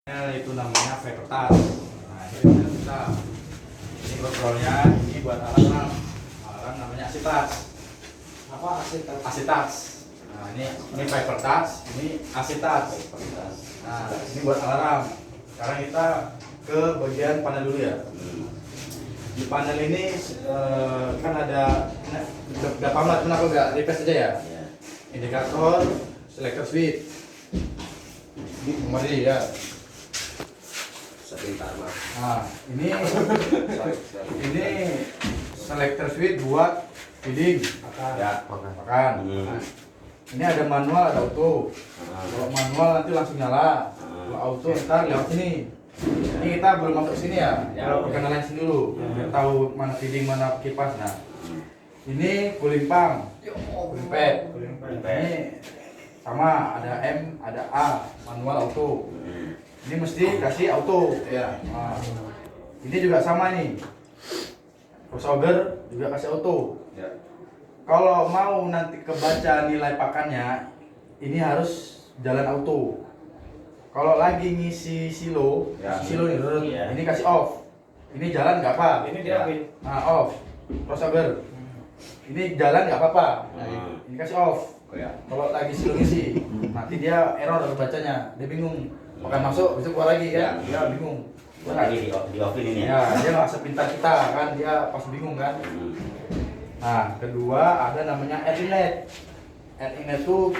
Itu namanya vapor touch. Nah, ini kita ini kontrolnya, ini buat alarm namanya asitas. Apa asitas? Asitas. Nah, ini vapor touch, ini asitas. Nah, ini buat alarm. Sekarang kita ke bagian panel dulu ya. Di panel ini kan ada udah paham lah kenapa enggak reverse aja ya. Indikator, selector switch. Ini kembali ya. Sebentar mas. Nah, ini selector switch buat feeding Ya, makan. Nah, ini ada manual, ada auto. Kalau manual nanti langsung nyala. Kalau auto ntar lewat sini. Ini kita belum masuk sini ya. Kalau perkenalan sini dulu, biar tahu mana feeding, mana kipas. Nah, ini cooling pump, cooling pad. Ini sama, ada M, ada A, manual auto. Ini mesti kasih auto ya. Nah, ini juga sama nih. Crossover juga kasih auto. Ya. Kalau mau nanti kebaca nilai pakannya, ini harus jalan auto. Kalau lagi ngisi silo, Ya. silo nih, Ya. ini kasih off. Ini jalan nggak apa? Ini dia win. Nah, off. Crossover. Ini jalan nggak apa-apa. Nah, ini kasih off. Ya. Kalau lagi silo ngisi, nanti dia error bacanya, dia bingung. Makan masuk, besok keluar lagi kan? Dia bingung. Buat ini di offin ini Ya, ya. dia nggak sepintar kita kan, dia pasti bingung kan. Nah, kedua ada namanya air inlet. Air inlet tuh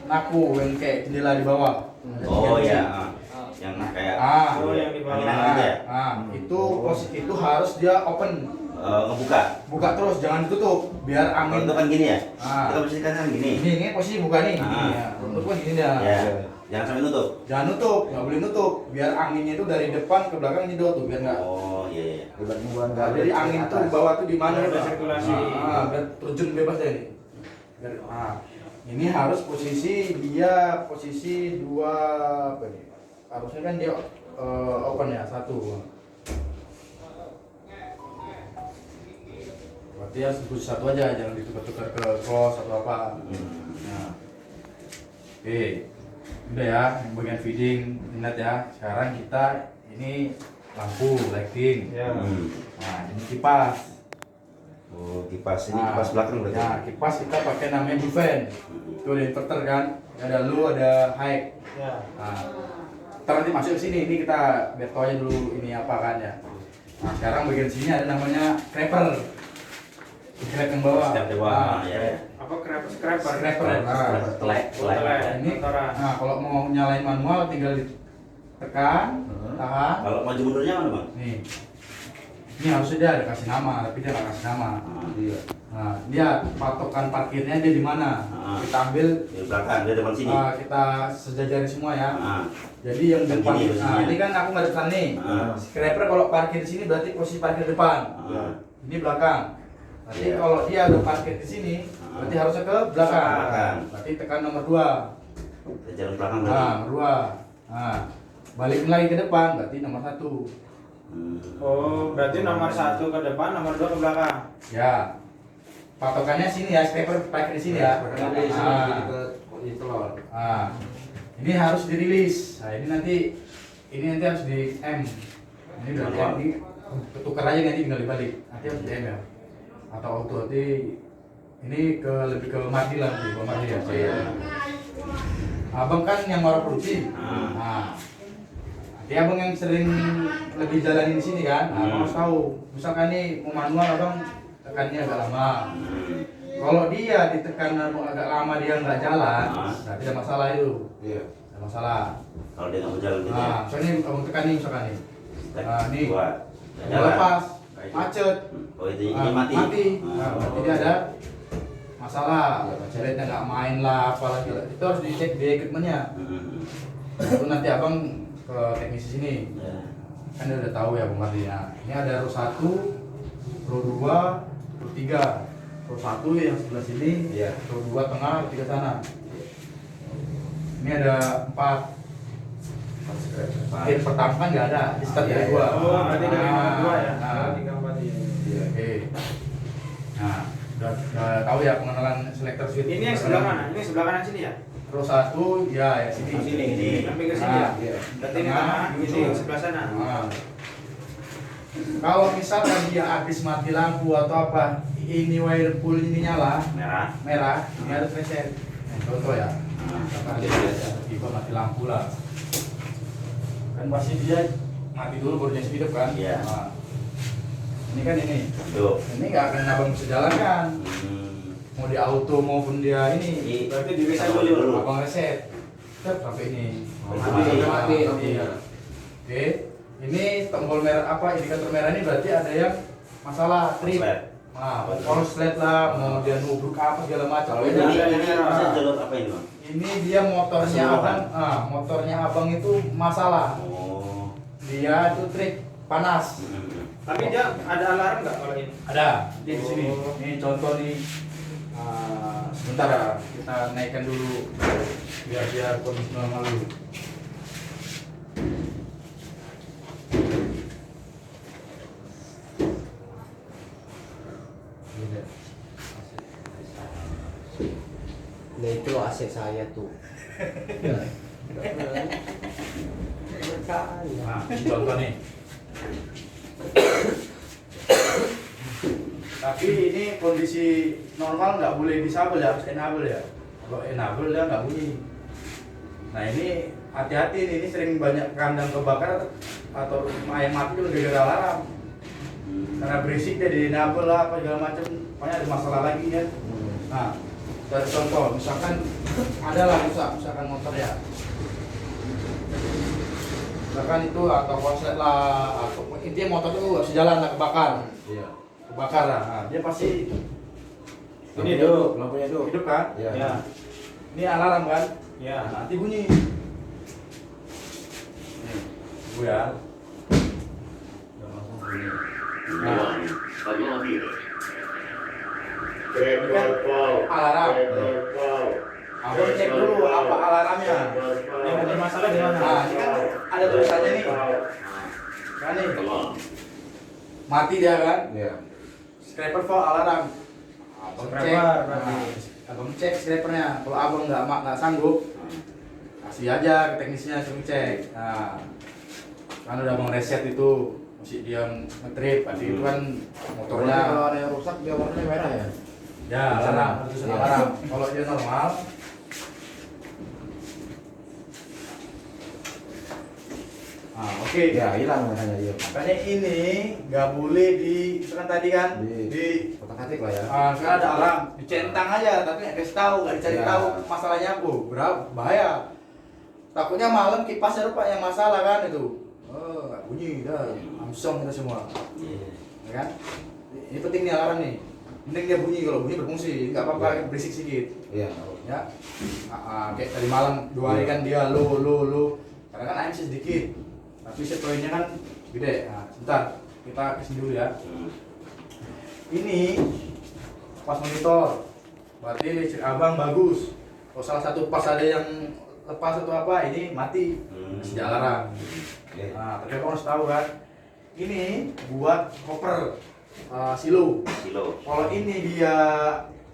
naku yang kayak jendela di bawah. Oh ya, yang kayak Oh, yang di bawah. anginan gitu ya. Nah, itu posisi itu harus dia open, Ngebuka. buka terus, jangan ditutup, biar Kalau angin. itu kan gini ya. Ah. Kita posisikan kan gini. Ini posisi buka nih, Ah. gini ya. Untuk kan gini dah. Ya. Jangan sampai nutup. Jangan nutup, nggak boleh nutup, biar anginnya itu dari depan ke belakang nyedot tuh, biar nggak. Oh iya. Nah, jadi angin tuh di bawah tuh di mana? Biar ada Pak? sirkulasi. Biar terjun bebas deh nih. Nah, ini harus posisi dia posisi dua apa nih? Harusnya kan dia open ya satu. Berarti harus posisi satu aja, jangan ditukar-tukar ke close atau apa. Nah, oke, udah ya, yang bagian feeding ingat ya. Sekarang kita ini lampu lighting. Ya. Nah, ini kipas. Oh kipas ini kipas belakang berarti. Nah, kipas kita pakai namanya Duven. Itu ada inverter kan, ada low, ada high. Ya. Nah, kita nanti masuk ke sini. Ini kita biar tahu aja dulu ini apa kan ya. Nah, sekarang bagian sini ada namanya scraper. Scraper yang bawah. Step di bawah, ya. Apa scraper? Scraper. Nah, Telek. ini Kotoran. nah kalau mau nyalain manual tinggal ditekan, tahan. Kalau maju mundurnya mana bang? Nih. Ini harusnya dia ada kasih nama, tapi dia nggak kasih nama. Iya. Nah, dia patokan parkirnya dia di mana? Ah. Kita ambil, Di belakang, di depan sini. kita sejajarin semua ya. Ah. Jadi yang Yang depan, gini nah posisinya. ini kan aku nggak depan nih. Ah. Scraper kalau parkir di sini berarti posisi parkir depan. Ah. Ini belakang. Nanti Iya. kalau dia udah parkir di sini, berarti harusnya ke belakang. Belakang. Berarti tekan nomor 2. Jalan belakang Nah, berarti. nomor 2. Nah, balikin lagi ke depan, berarti nomor 1. Oh, berarti nomor 1 ke depan, nomor 2 ke belakang. Ya. Patokannya sini ya, scraper parkir di sini ya. Nah, ini harus dirilis. Nah, ini nanti harus di M. Ini udah di M, ini ketukar aja nanti tinggal dibalik. Nanti harus di M ya. Atau auto nanti ini lebih ke mati lah nanti, ke mati ya. Iya. Abang kan yang mau produksi. Nah, dia abang yang sering lebih jalanin di sini kan. Nah, abang harus tahu. Misalkan nih mau manual abang tekannya agak lama. Kalau dia ditekan agak lama dia nggak jalan, berarti ada masalah itu. Iya. Ada masalah. Kalau dia nggak mau jalan gitu ya. Nah, misalnya abang tekan nih misalkan nih. Nah, ini Dua. mau Jalan. lepas, macet. Oh itu Nah, ini mati. Nah, berarti dia ada masalah. Jeleknya nggak main lah, apalagi itu harus dicek di equipmentnya. Itu nanti abang ke teknisi sini. Ya. Kan dia udah tahu ya Bang Mardi. Nah, ini ada row 1, row 2, row 3. Row 1 yang sebelah sini, Iya. row 2 tengah, row 3 sana. Ini ada 4. Yang pertama kan nggak ada, di start dari 2. Oh, berarti dari nomor 2 ya. Nah, 3, 4 ya. iya, oke. Nah, udah tahu ya pengenalan selector switch. Ini yang sebelah mana? Ini sebelah kanan sini ya? Pro 1 ya sini. Sini. Sampai ke sini Nah, ya. Iya. Berarti ini tengah, ini sebelah sana. Nah. Kalau misalkan dia habis mati lampu atau apa, ini wire pull ini nyala merah, ini harus reset. Contoh ya. Misalkan tiba mati lampu lah. Kan pasti dia mati dulu baru dia hidup kan? Iya. Nah. Ini kan ini. Tuh. Ini nggak akan abang bisa jalan kan? Mau di auto maupun dia ini. Berarti di reset Kembali dulu. dulu. Abang reset. Tetap sampai ini. Mati. Iya. Oke. Ini tombol merah apa indikator merah ini berarti ada yang masalah trip. Nah, korslet lah, mau dia nubruk apa segala macam. Kalau Beda. ini- Bisa jalur apa ini bang? Ini dia motornya Keseluruhan. abang, motornya abang itu masalah. Oh. Dia itu trip panas. Tapi dia ada alarm nggak kalau ini? Ada di sini. Oh. Ini contoh nih. Sebentar ya, kita naikkan dulu biar dia kondisi normal dulu. Nah itu aset saya tuh. Nah, ini contoh nih. Tapi ini kondisi normal nggak boleh disable ya, harus enable ya. Kalau enable dia nggak bunyi. Nah ini hati-hati nih, ini sering banyak kandang kebakar atau ayam mati itu gara-gara alarm. Karena berisik dia di enable lah apa segala macam, pokoknya ada masalah lagi kan. Nah, dari contoh, misalkan ada lah rusak, misalkan motor ya. Misalkan itu atau konslet lah, atau intinya motor itu nggak bisa jalan lah, kebakar. Iya. Kebakar lah, nah, dia pasti Ini hidup. Lampunya hidup. hidup kan? Iya. Ya. Ini alarm kan? Ya. Nah, nanti bunyi. Nih, bu ya. Udah langsung bunyi. Nah, alarm. Abang cek dulu apa alarmnya. Yang ada masalah di mana? Nah, ini kan ada tulisannya nih. Kan nih. Mati dia kan? Iya. Scraper for alarm. Abang cek. Scraper, berarti. Nah, abang cek scrapernya. Kalau abang nggak sanggup, kasih aja ke teknisnya suruh cek. Nah, kan udah abang reset itu, masih dia ngetrip. Tadi itu kan motornya. Kalau ada yang rusak dia warnanya merah ya. Ya, alarm, tulisan Iya. alarm. Kalau dia normal, oke. Ya hilang makanya dia. Makanya ini nggak boleh misalkan tadi kan Di kotak-katik lah ya. sekarang ada alarm, dicentang aja, tapi nggak kasih tahu, nggak dicari Ya. tahu masalahnya apa, bahaya. Takutnya malam kipasnya lupa yang masalah kan itu. Oh, nggak bunyi, dah, amsong kita semua, ya kan? Ini penting nih alarm nih. Penting dia bunyi, kalau bunyi berfungsi, nggak apa-apa Ya. berisik sedikit. Iya. Ya, kayak tadi malam 2 hari kan dia lo, karena kan AM sedikit, tapi set poinnya kan gede. Nah, sebentar kita kasih dulu ya. Ini pas monitor, berarti listrik abang bagus. Kalau salah satu pas ada yang lepas atau apa, ini mati, masih alarm. Oke. Nah, tapi kamu harus tahu kan, ini buat koper silo. Kalau ini dia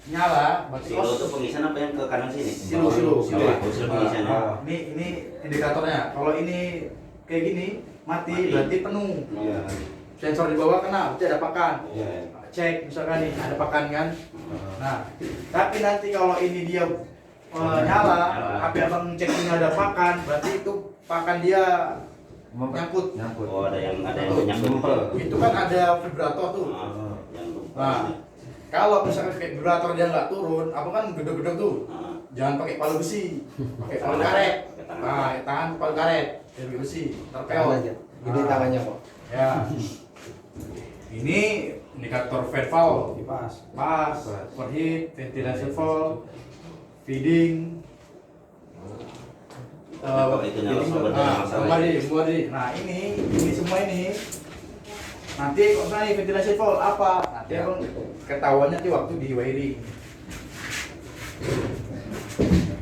nyala, berarti Silo itu pengisian apa yang ke kanan sini? silo. Oh, silo pengisian ya. Ini indikatornya. Kalau ini kayak gini mati. Mati. Berarti penuh. Iya. Sensor di bawah kena, berarti ada pakan. Iya. Cek misalkan nih ada pakan kan. Nah, tapi nanti kalau ini dia nyala, tapi abang cek ini ada pakan, berarti itu pakan dia nyangkut. Nyangkut. Oh, ada yang nyangkut. Itu kan ada vibrator tuh. Yang Nah, kalau misalkan kayak vibrator dia nggak turun, apa kan gedor-gedor tuh. Jangan pakai palu besi, pakai palu karet. Nah, tangan palu karet, jadi besi, Tangan terpeot. aja. Gede tangannya kok. Ya. Ini indikator fed valve, Kipas. pas, overheat, ventilation valve, feeding. Kalau itu nyala sumber dari masalah. Semua di. Nah, ini semua ini. Nanti kok misalnya ventilation valve apa? Nanti abang ketahuannya tuh waktu di wiring.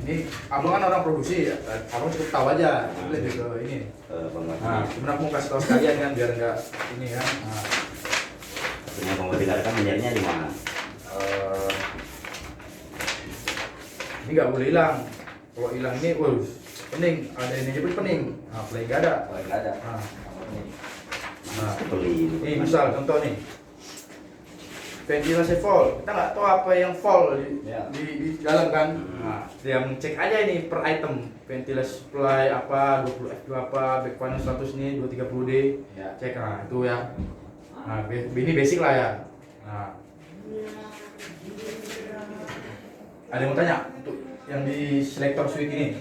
Ini abang kan orang produksi ya, abang cukup tahu aja, lebih ke ini. Nah, sebenarnya aku mau kasih tahu sekalian kan biar enggak ini kan. Nah, Punya pembuat kan menjadinya di mana? ini nggak boleh hilang. Kalau hilang ini, pening. Ada ini aja pun pening. Nah, play nggak ada. Kalau nggak ada. Nah, Beli. ini misal contoh nih. Ventilasi fall, kita nggak tahu apa yang fall di dalam kan. Nah, dia cek aja ini per item. Ventilasi supply apa, 20 F2 apa, back panel 100 nih, 230D. Ya. Cek, nah itu ya. Nah, ini basic lah ya. Nah, ada yang mau tanya untuk yang di selector switch ini?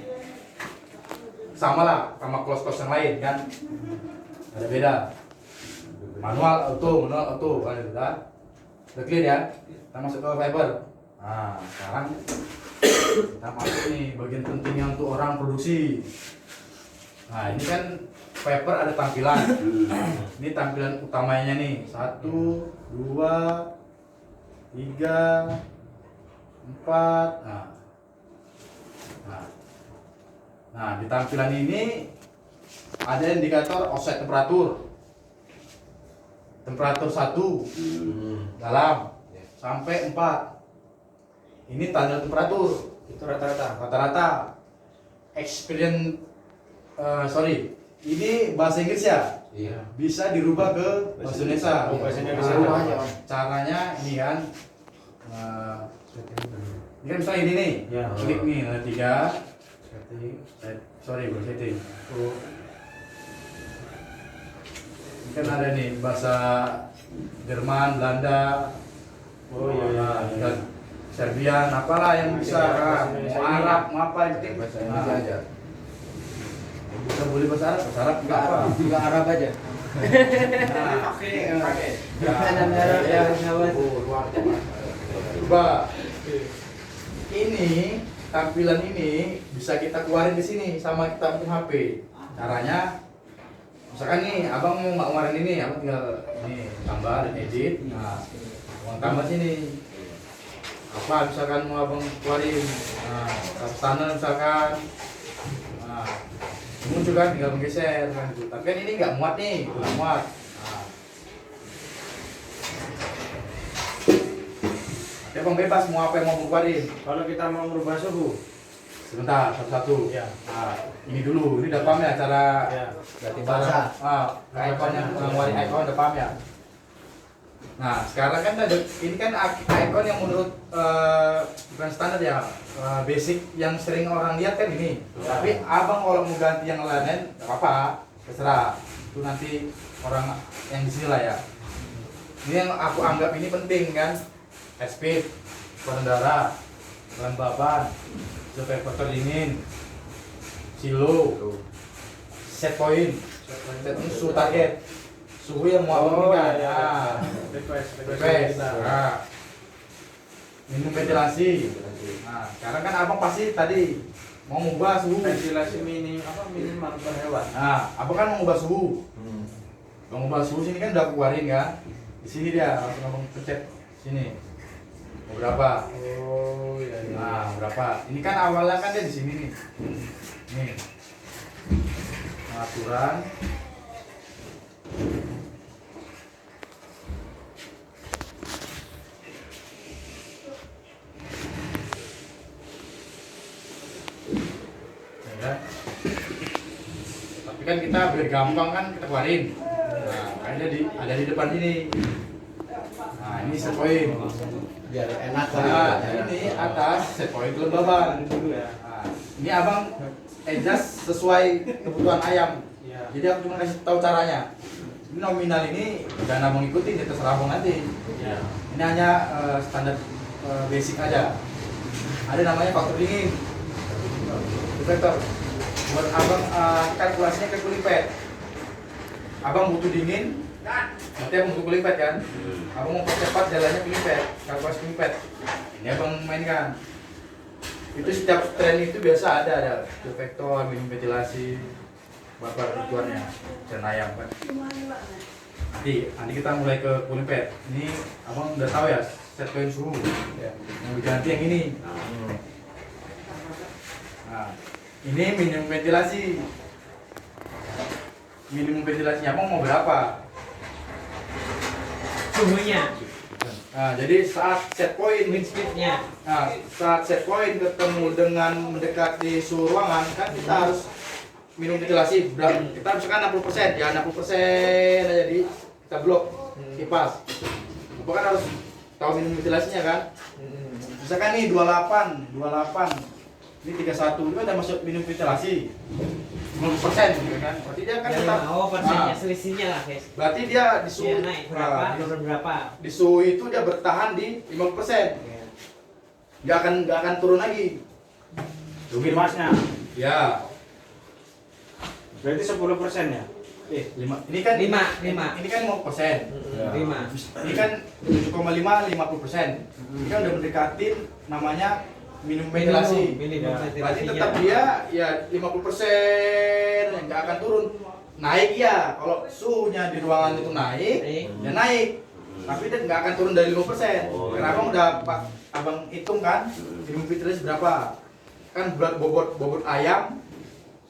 Sama lah sama close yang lain kan? Ada beda. Manual auto kan itu kan? Udah clear ya? Kita masuk ke fiber. Nah, sekarang kita masuk nih bagian pentingnya untuk orang produksi. Nah, ini kan fiber ada tampilan. Ini tampilan utamanya nih. 1, 2, 3, 4. Nah, di tampilan ini ada indikator offset temperatur. Temperatur 1 dalam sampai 4. Ini tanda temperatur. Itu Rata-rata. Experience ini bahasa Inggris ya? Iya. Bisa dirubah ke bahasa Indonesia. Bahasa Indonesia. Caranya ini kan. Ini kan misalnya ini nih. Ya. Klik nih ada 3. Baru setting. Ini kan ada nih bahasa Jerman, Belanda, dan Serbian, apalah yang bisa, mau Arab, mau apa yang penting. Bahasa Indonesia aja. Bisa boleh bahasa Arab nggak apa. Enggak Arab aja. Coba ini tampilan ini bisa kita keluarin di sini sama kita punya HP. Caranya, misalkan nih abang mau nggak ngeluarin ini, abang tinggal ini tambah dan edit. Nah, abang tambah sini. Apa misalkan mau abang keluarin, standar misalkan. Nah, muncul kan tinggal menggeser kan gitu. Tapi kan ini nggak muat nih, nggak muat. Ya bang bebas mau apa yang mau keluarin. Kalau kita mau merubah suhu, Sebentar, satu-satu. Ya. Nah, ini dulu, ini udah paham ya cara ya. Ganti bahasa. ikonnya, ngeluarin ikon udah paham ya. Nah, sekarang kan ada ini kan ikon yang menurut bukan standar ya, basic yang sering orang lihat kan ini. Tapi abang kalau mau ganti yang lain, nggak apa-apa, terserah. Itu nanti orang yang di sini lah ya. Ini yang aku anggap ini penting kan, speed, pengendara, kelembaban, supaya faktor dingin, silo, set point, suhu target, suhu yang mau abang inginkan. Request. Nah, minum ventilasi. Nah, sekarang kan abang pasti tadi mau mengubah suhu. Ventilasi minimal per hewan. Nah, abang kan mau mengubah suhu. Mengubah suhu sini kan udah keluarin kan. Di sini dia langsung abang pencet sini. Mau berapa? Oh iya. Nah, berapa? Ini kan awalnya kan dia di sini nih. Nih. Pengaturan. Ya. Tapi kan kita biar gampang kan kita keluarin. Nah, ada di depan ini. Nah, ini set point. Biar enak Nah, ini atas set point kelembaban. Nah, ini abang adjust sesuai kebutuhan ayam. Iya. Jadi aku cuma kasih tahu caranya. Ini nominal ini jangan abang ikutin, terserah abang nanti. Iya. Ini hanya standar basic aja. Ada namanya faktor dingin. Faktor. Buat abang kalkulasinya ke cooling pad. Abang butuh dingin, nanti abang butuh cooling pad kan? Abang mau percepat jalannya cooling pad, kalkulasi cooling pad. Ini abang mainkan. Itu setiap tren itu biasa ada vektor, minum ventilasi, bapak kebutuhannya dan ayam kan. Nanti kita mulai ke cooling pad. Ini abang udah tahu ya set point suhu. Ya. Yang diganti yang ini. Nah, ini minimum ventilasi. Minimum ventilasinya abang mau berapa? Suhunya. Nah, jadi saat set point Speednya. Nah, saat set point ketemu dengan mendekati suhu ruangan kan kita harus minum ventilasi. Kita misalkan 60%, ya 60% aja kita blok kipas. Bapak kan harus tahu minum ventilasinya kan. Misalkan nih 28, ini 31, itu udah masuk minum ventilasi 50% gitu kan. Berarti dia kan tetap persennya selisihnya lah guys. berarti dia di suhu Dia naik berapa, turun berapa. di suhu itu dia bertahan di 50%. Nggak akan turun lagi. Kimasnya. Ya. Berarti 10% ya? 5. Ini kan Lima. Ini kan 50%. 5. Ini kan 7,5 50%. Ini kan udah mendekatin namanya minum ventilasi. Minimum Berarti ventilasinya. tetap dia ya 50% nggak akan turun. Naik ya. Kalau suhunya di ruangan itu naik, ya naik. Tapi dia nggak akan turun dari 50%. Karena abang udah abang hitung kan minum ventilasi berapa. Kan berat bobot ayam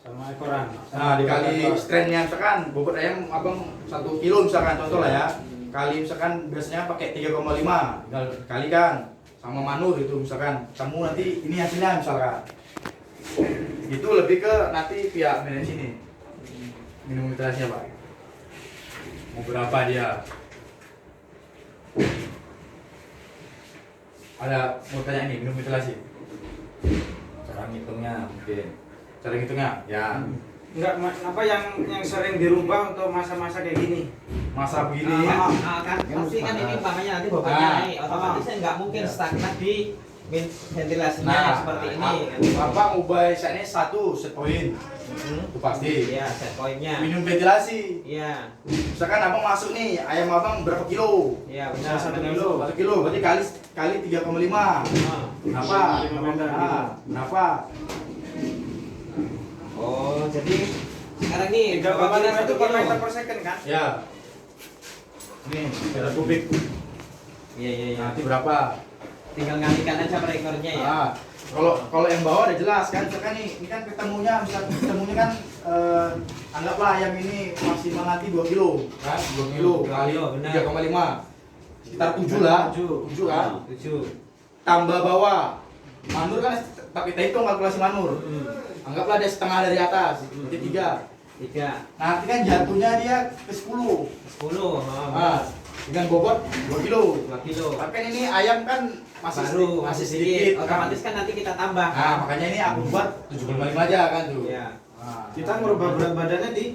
Sama ekoran. nah dikali strainnya misalkan bobot ayam abang 1 kilo misalkan contoh lah ya, kali misalkan biasanya pakai 3,5 tinggal kalikan sama manur itu misalkan kamu nanti ini hasilnya misalkan itu lebih ke nanti pihak manajemen sini minum ventilasinya pak mau berapa dia ada mau tanya nih minum ventilasi cara ngitungnya mungkin cara ngitungnya ya Enggak, apa yang sering dirubah untuk masa-masa kayak gini? masa begini Kan pasti kan ini umpamanya nanti bobotnya naik, otomatis nggak mungkin stagnan di ventilasinya seperti ini. Bapak ubah setnya 1 set point itu pasti Iya, set pointnya. minum ventilasi Iya, misalkan abang masuk nih ayam abang berapa kilo iya Bisa benar. 1 kilo. 1 kilo berarti kali 3,5 kenapa? 5 meter. Kenapa? Oh, jadi sekarang nih 3,5 itu per kilo. meter per second kan? Ya nih meter kubik Iya. nanti berapa? Tinggal ngalikan aja per ekornya ya. Nah, kalau yang bawah udah jelas kan, misalkan nih, ini kan ketemunya kan anggaplah ayam ini maksimal nanti 2 kilo kan, 2 kilo 2 kali kilo, benar. 3,5 sekitar 7 lah, 7 kan, 7. tambah bawah, manur kan tapi kita hitung kalkulasi manur, anggaplah dia setengah dari atas, berarti 3. 3. Nanti kan jatuhnya dia ke 10, 10. nah, dengan bobot 2 kilo. 2 kilo. Tapi kan ini ayam kan masih sedikit, Otomatis kan nanti kita tambah. Nah, makanya ini aku buat 7,5 aja kan tuh. Iya. Nah, Kita merubah berat badannya di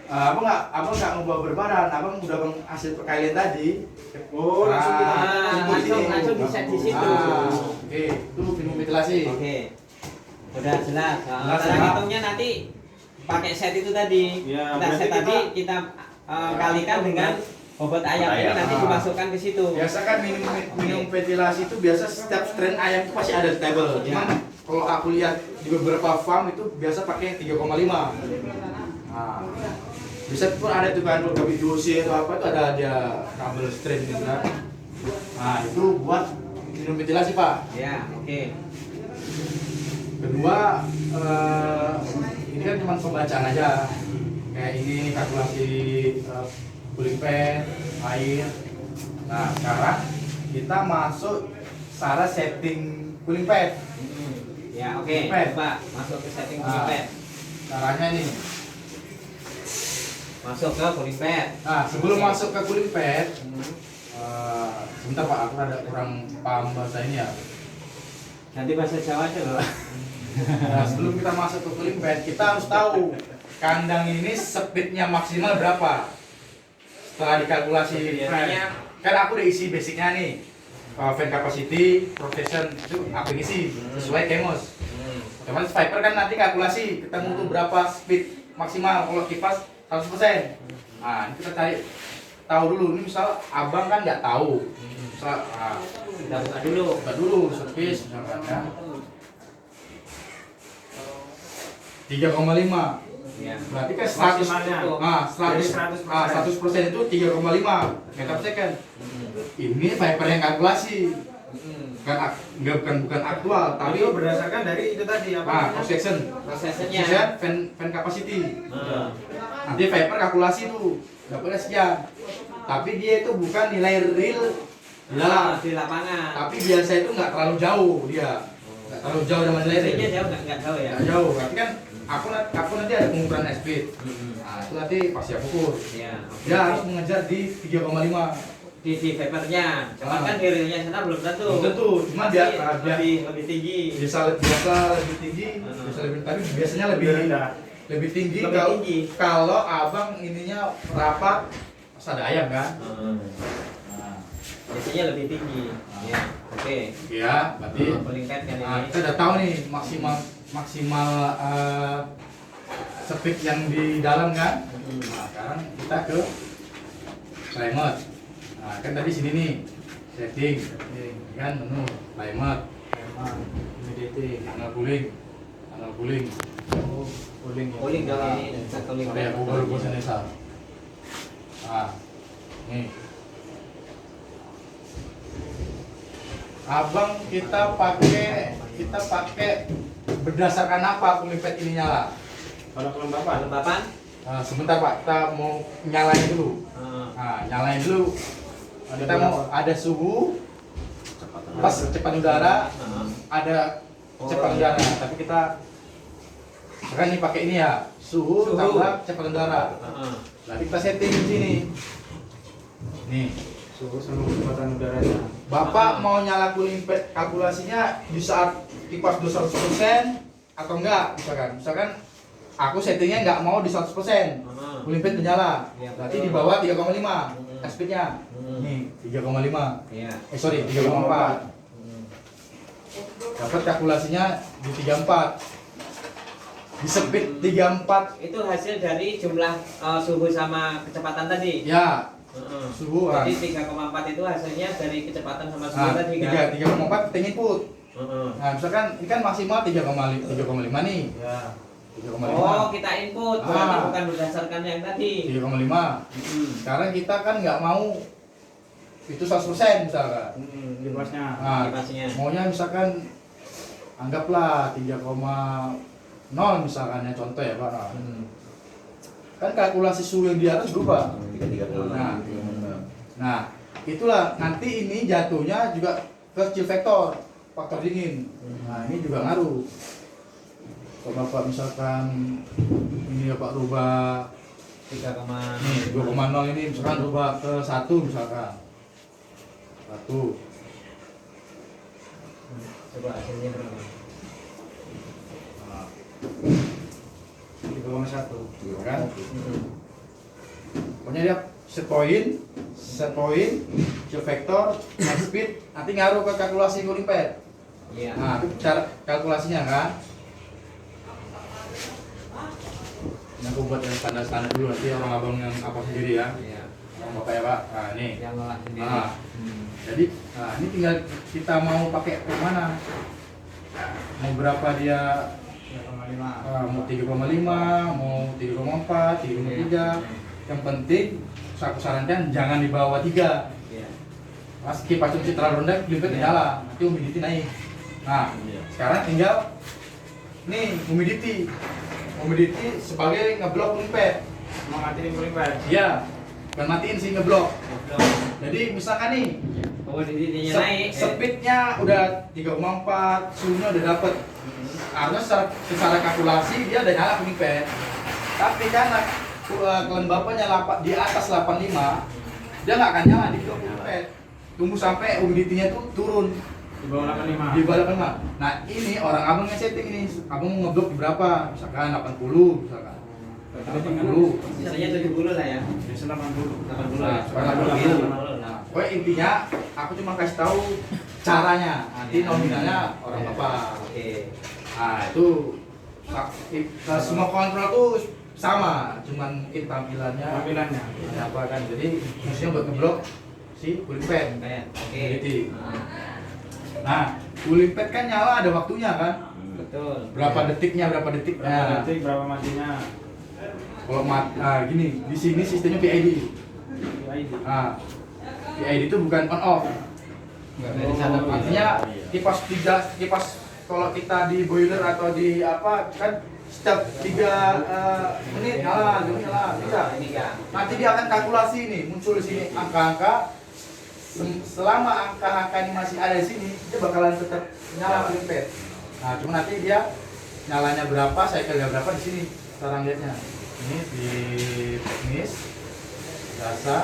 abang nggak ngubah berbadan, abang udah hasil perkalian tadi. Oh, langsung kita langsung di-set di situ. Oke, itu minum ventilasi. Oke. Udah jelas. Jelas, Cara ya. hitungnya nanti pakai set itu tadi. Ya, Kita set berarti tadi kita kalikan dengan bobot ayam ini Ayam. nanti dimasukkan ke situ. Biasa kan minum ventilasi itu biasa setiap strain ayam itu pasti ada di table. Ya. Cuman kalau aku lihat di beberapa farm itu biasa pakai 3,5. Nah, bisa pun ada tuh kan kalau WC atau apa itu ada dia kabel strain gitu kan. Nah, itu buat minum ventilasi Pak. Ya, oke. Kedua, ini kan cuma pembacaan aja. Kayak ini kalkulasi cooling pad, air. Nah, sekarang kita masuk cara setting cooling pad. Ya, oke. Cooling pad. Coba masuk ke setting Nah. cooling pad. Caranya nih. Masuk ke cooling pad. Nah, sebelum Oke. masuk ke cooling pad, sebentar Pak, aku ada kurang paham bahasa ini ya. Nanti bahasa Jawa aja loh. Nah, sebelum kita masuk ke cooling pad, kita harus tahu kandang ini speednya maksimal berapa. Setelah dikalkulasi, Biasanya kan aku udah isi basicnya nih, fan capacity, protection itu aku isi sesuai Kemos. Cuman Viper kan nanti kalkulasi ketemu tuh berapa speed maksimal kalau kipas 100%. Nah, ini kita cari tahu dulu. Ini misal abang kan nggak tahu. Misal, kita buka dulu. buka dulu service misalkan ya. 3,5. Ya. Berarti kan 100 Maksimalnya. Nah, Jadi 100 100%. 100% itu 3,5 meter second. Ini Viper yang kalkulasi. Bukan aktual, tapi tapi berdasarkan dari itu tadi apa? cross section. Prosesnya. Sesuai fan capacity. Nanti Viper kalkulasi tuh, nggak boleh sekian. Tapi dia itu bukan nilai real di dalam. Di lapangan. Tapi biasa itu nggak terlalu jauh dia. Nggak terlalu jauh sama Biasanya layering. jauh nggak jauh ya. Nggak jauh. Berarti kan aku nanti ada pengukuran speed. Nah, itu nanti pasti aku ukur. Iya. Oke. Dia harus mengejar di 3,5. Di vapornya. Cuman Ah. kan di realnya sana belum tentu. Belum tentu, cuma Pasti dia lebih tinggi. biasa lebih tinggi, biasa lebih, tapi biasanya lebih rendah. lebih tinggi Lebih kalau tinggi. kalau abang ininya rapat pas ada ayam kan. Nah, Biasanya lebih tinggi. Ya. Oke. ya berarti Cooling pad kan nah, ini. kita udah tahu nih maksimal speed yang di dalam kan. Nah, sekarang kita ke climate. Nah, kan tadi sini nih setting, kan menu climate, Humidity. tanggal cooling, Oh, cooling ya. Cooling dong ini. Cooling Sorry, aku baru bosan desa. Nah, nih. Abang kita pakai berdasarkan apa cooling pad ini nyala? Kalau kelembapan. Kelembapan. Sebentar Pak, kita mau nyalain dulu. Nah, nyalain dulu. Kita mau ada suhu, pas kecepatan udara, ada kecepatan udara. Tapi kita sekarang ini pakai ini ya, suhu tambah kecepatan udara. Nanti kita setting di sini. Nih, Suhu sama kecepatan udaranya. Bapak mau nyala cooling pad, kalkulasinya di saat kipas 200% atau enggak? Misalkan aku settingnya nggak mau di 100%. Cooling pad menyala. Iya, Berarti betul. di bawah 3,5 speednya. Hmm. Nih, 3,5. Iya. Sorry, 3,4. Dapat kalkulasinya di 34. Di speed 34. Itu hasil dari jumlah suhu sama kecepatan tadi. Ya, suhu. Jadi 3,4 itu hasilnya dari kecepatan sama suhu Nah, tadi kan. 3,4 kita input. Nah, misalkan ini kan maksimal 3,5 nih. Ya. 3,5. Oh, kita input berarti Ah. bukan berdasarkan yang tadi. 3,5. Sekarang kita kan nggak mau itu 100% misalkan. Dipasnya. Nah, Kipasnya. maunya misalkan anggaplah 3,0 misalkan ya, contoh ya Pak. Kan kalkulasi suhu yang di atas berubah. Nah, itulah nanti ini jatuhnya juga ke chill factor, faktor dingin. Nah, ini juga ngaruh. Kalau Bapak misalkan ini Bapak rubah 2,0 ini misalkan rubah ke 1 misalkan. 1. Coba hasilnya berapa? Nah, 3,1. kan? Pokoknya dia set point, chill factor, net speed, nanti ngaruh ke kalkulasi cooling pad. Iya. Nah, itu cara kalkulasinya kan. Ini aku buat yang standar-standar dulu, nanti orang abang yang apa sendiri ya. Iya. Orang bapak ya Pak. Nah, ini. Yang ngolah sendiri. Nah, jadi, ini tinggal kita mau pakai ke mana. Mau berapa dia, 3,5. mau 3,5, mau 3,4, 3,3. Yang penting, aku sarankan jangan di bawah 3. Iya. Pas kipas cuci terlalu rendah, lipat nyala, nanti humidity naik. Nah, sekarang tinggal nih humidity sebagai ngeblok cooling pad. Mau matiin cooling pad. Iya, dan matiin sih ngeblok. Jadi misalkan nih, Oh, didinya naik. speednya udah 3,4, suhunya udah dapet. Harusnya secara kalkulasi dia udah nyala cooling pad. Tapi karena kelembapannya di atas 85, dia nggak akan nyala di cooling pad. Tunggu sampai humidity-nya tuh turun Di bawah 85. di bawah 85. Nah, ini orang abang yang setting ini. Abang mau ngeblok di berapa? Misalkan 80 misalkan. 80. Biasanya 70 lah ya. Biasa 80. 80 Nah, ya. sekarang 80. Nah, pokoknya intinya aku cuma kasih tahu caranya. Nanti nominalnya orang bapak. Oke. Nah, itu semua kontrol tuh sama, cuman mungkin tampilannya Tampilannya. apa kan. Jadi fungsinya buat ngeblok si cooling pad. Kayak oke. Humidity. Nah, cooling pad kan nyala ada waktunya kan? Betul. Berapa detiknya? Berapa detik, berapa matinya? Kalau gini, di sini sistemnya PID. PID. Nah, PID itu bukan on off. Dari sana Artinya kipas kalau kita di boiler atau di apa kan setiap 3 menit nyala, bisa. Ini kan. Nanti dia akan kalkulasi nih, muncul di sini angka-angka selama angka-angka ini masih ada di sini, dia bakalan tetap nyala cooling pad. Nah, cuma nanti dia nyalanya berapa, cycle-nya berapa di sini cara lihatnya. Ini di teknis, biasa,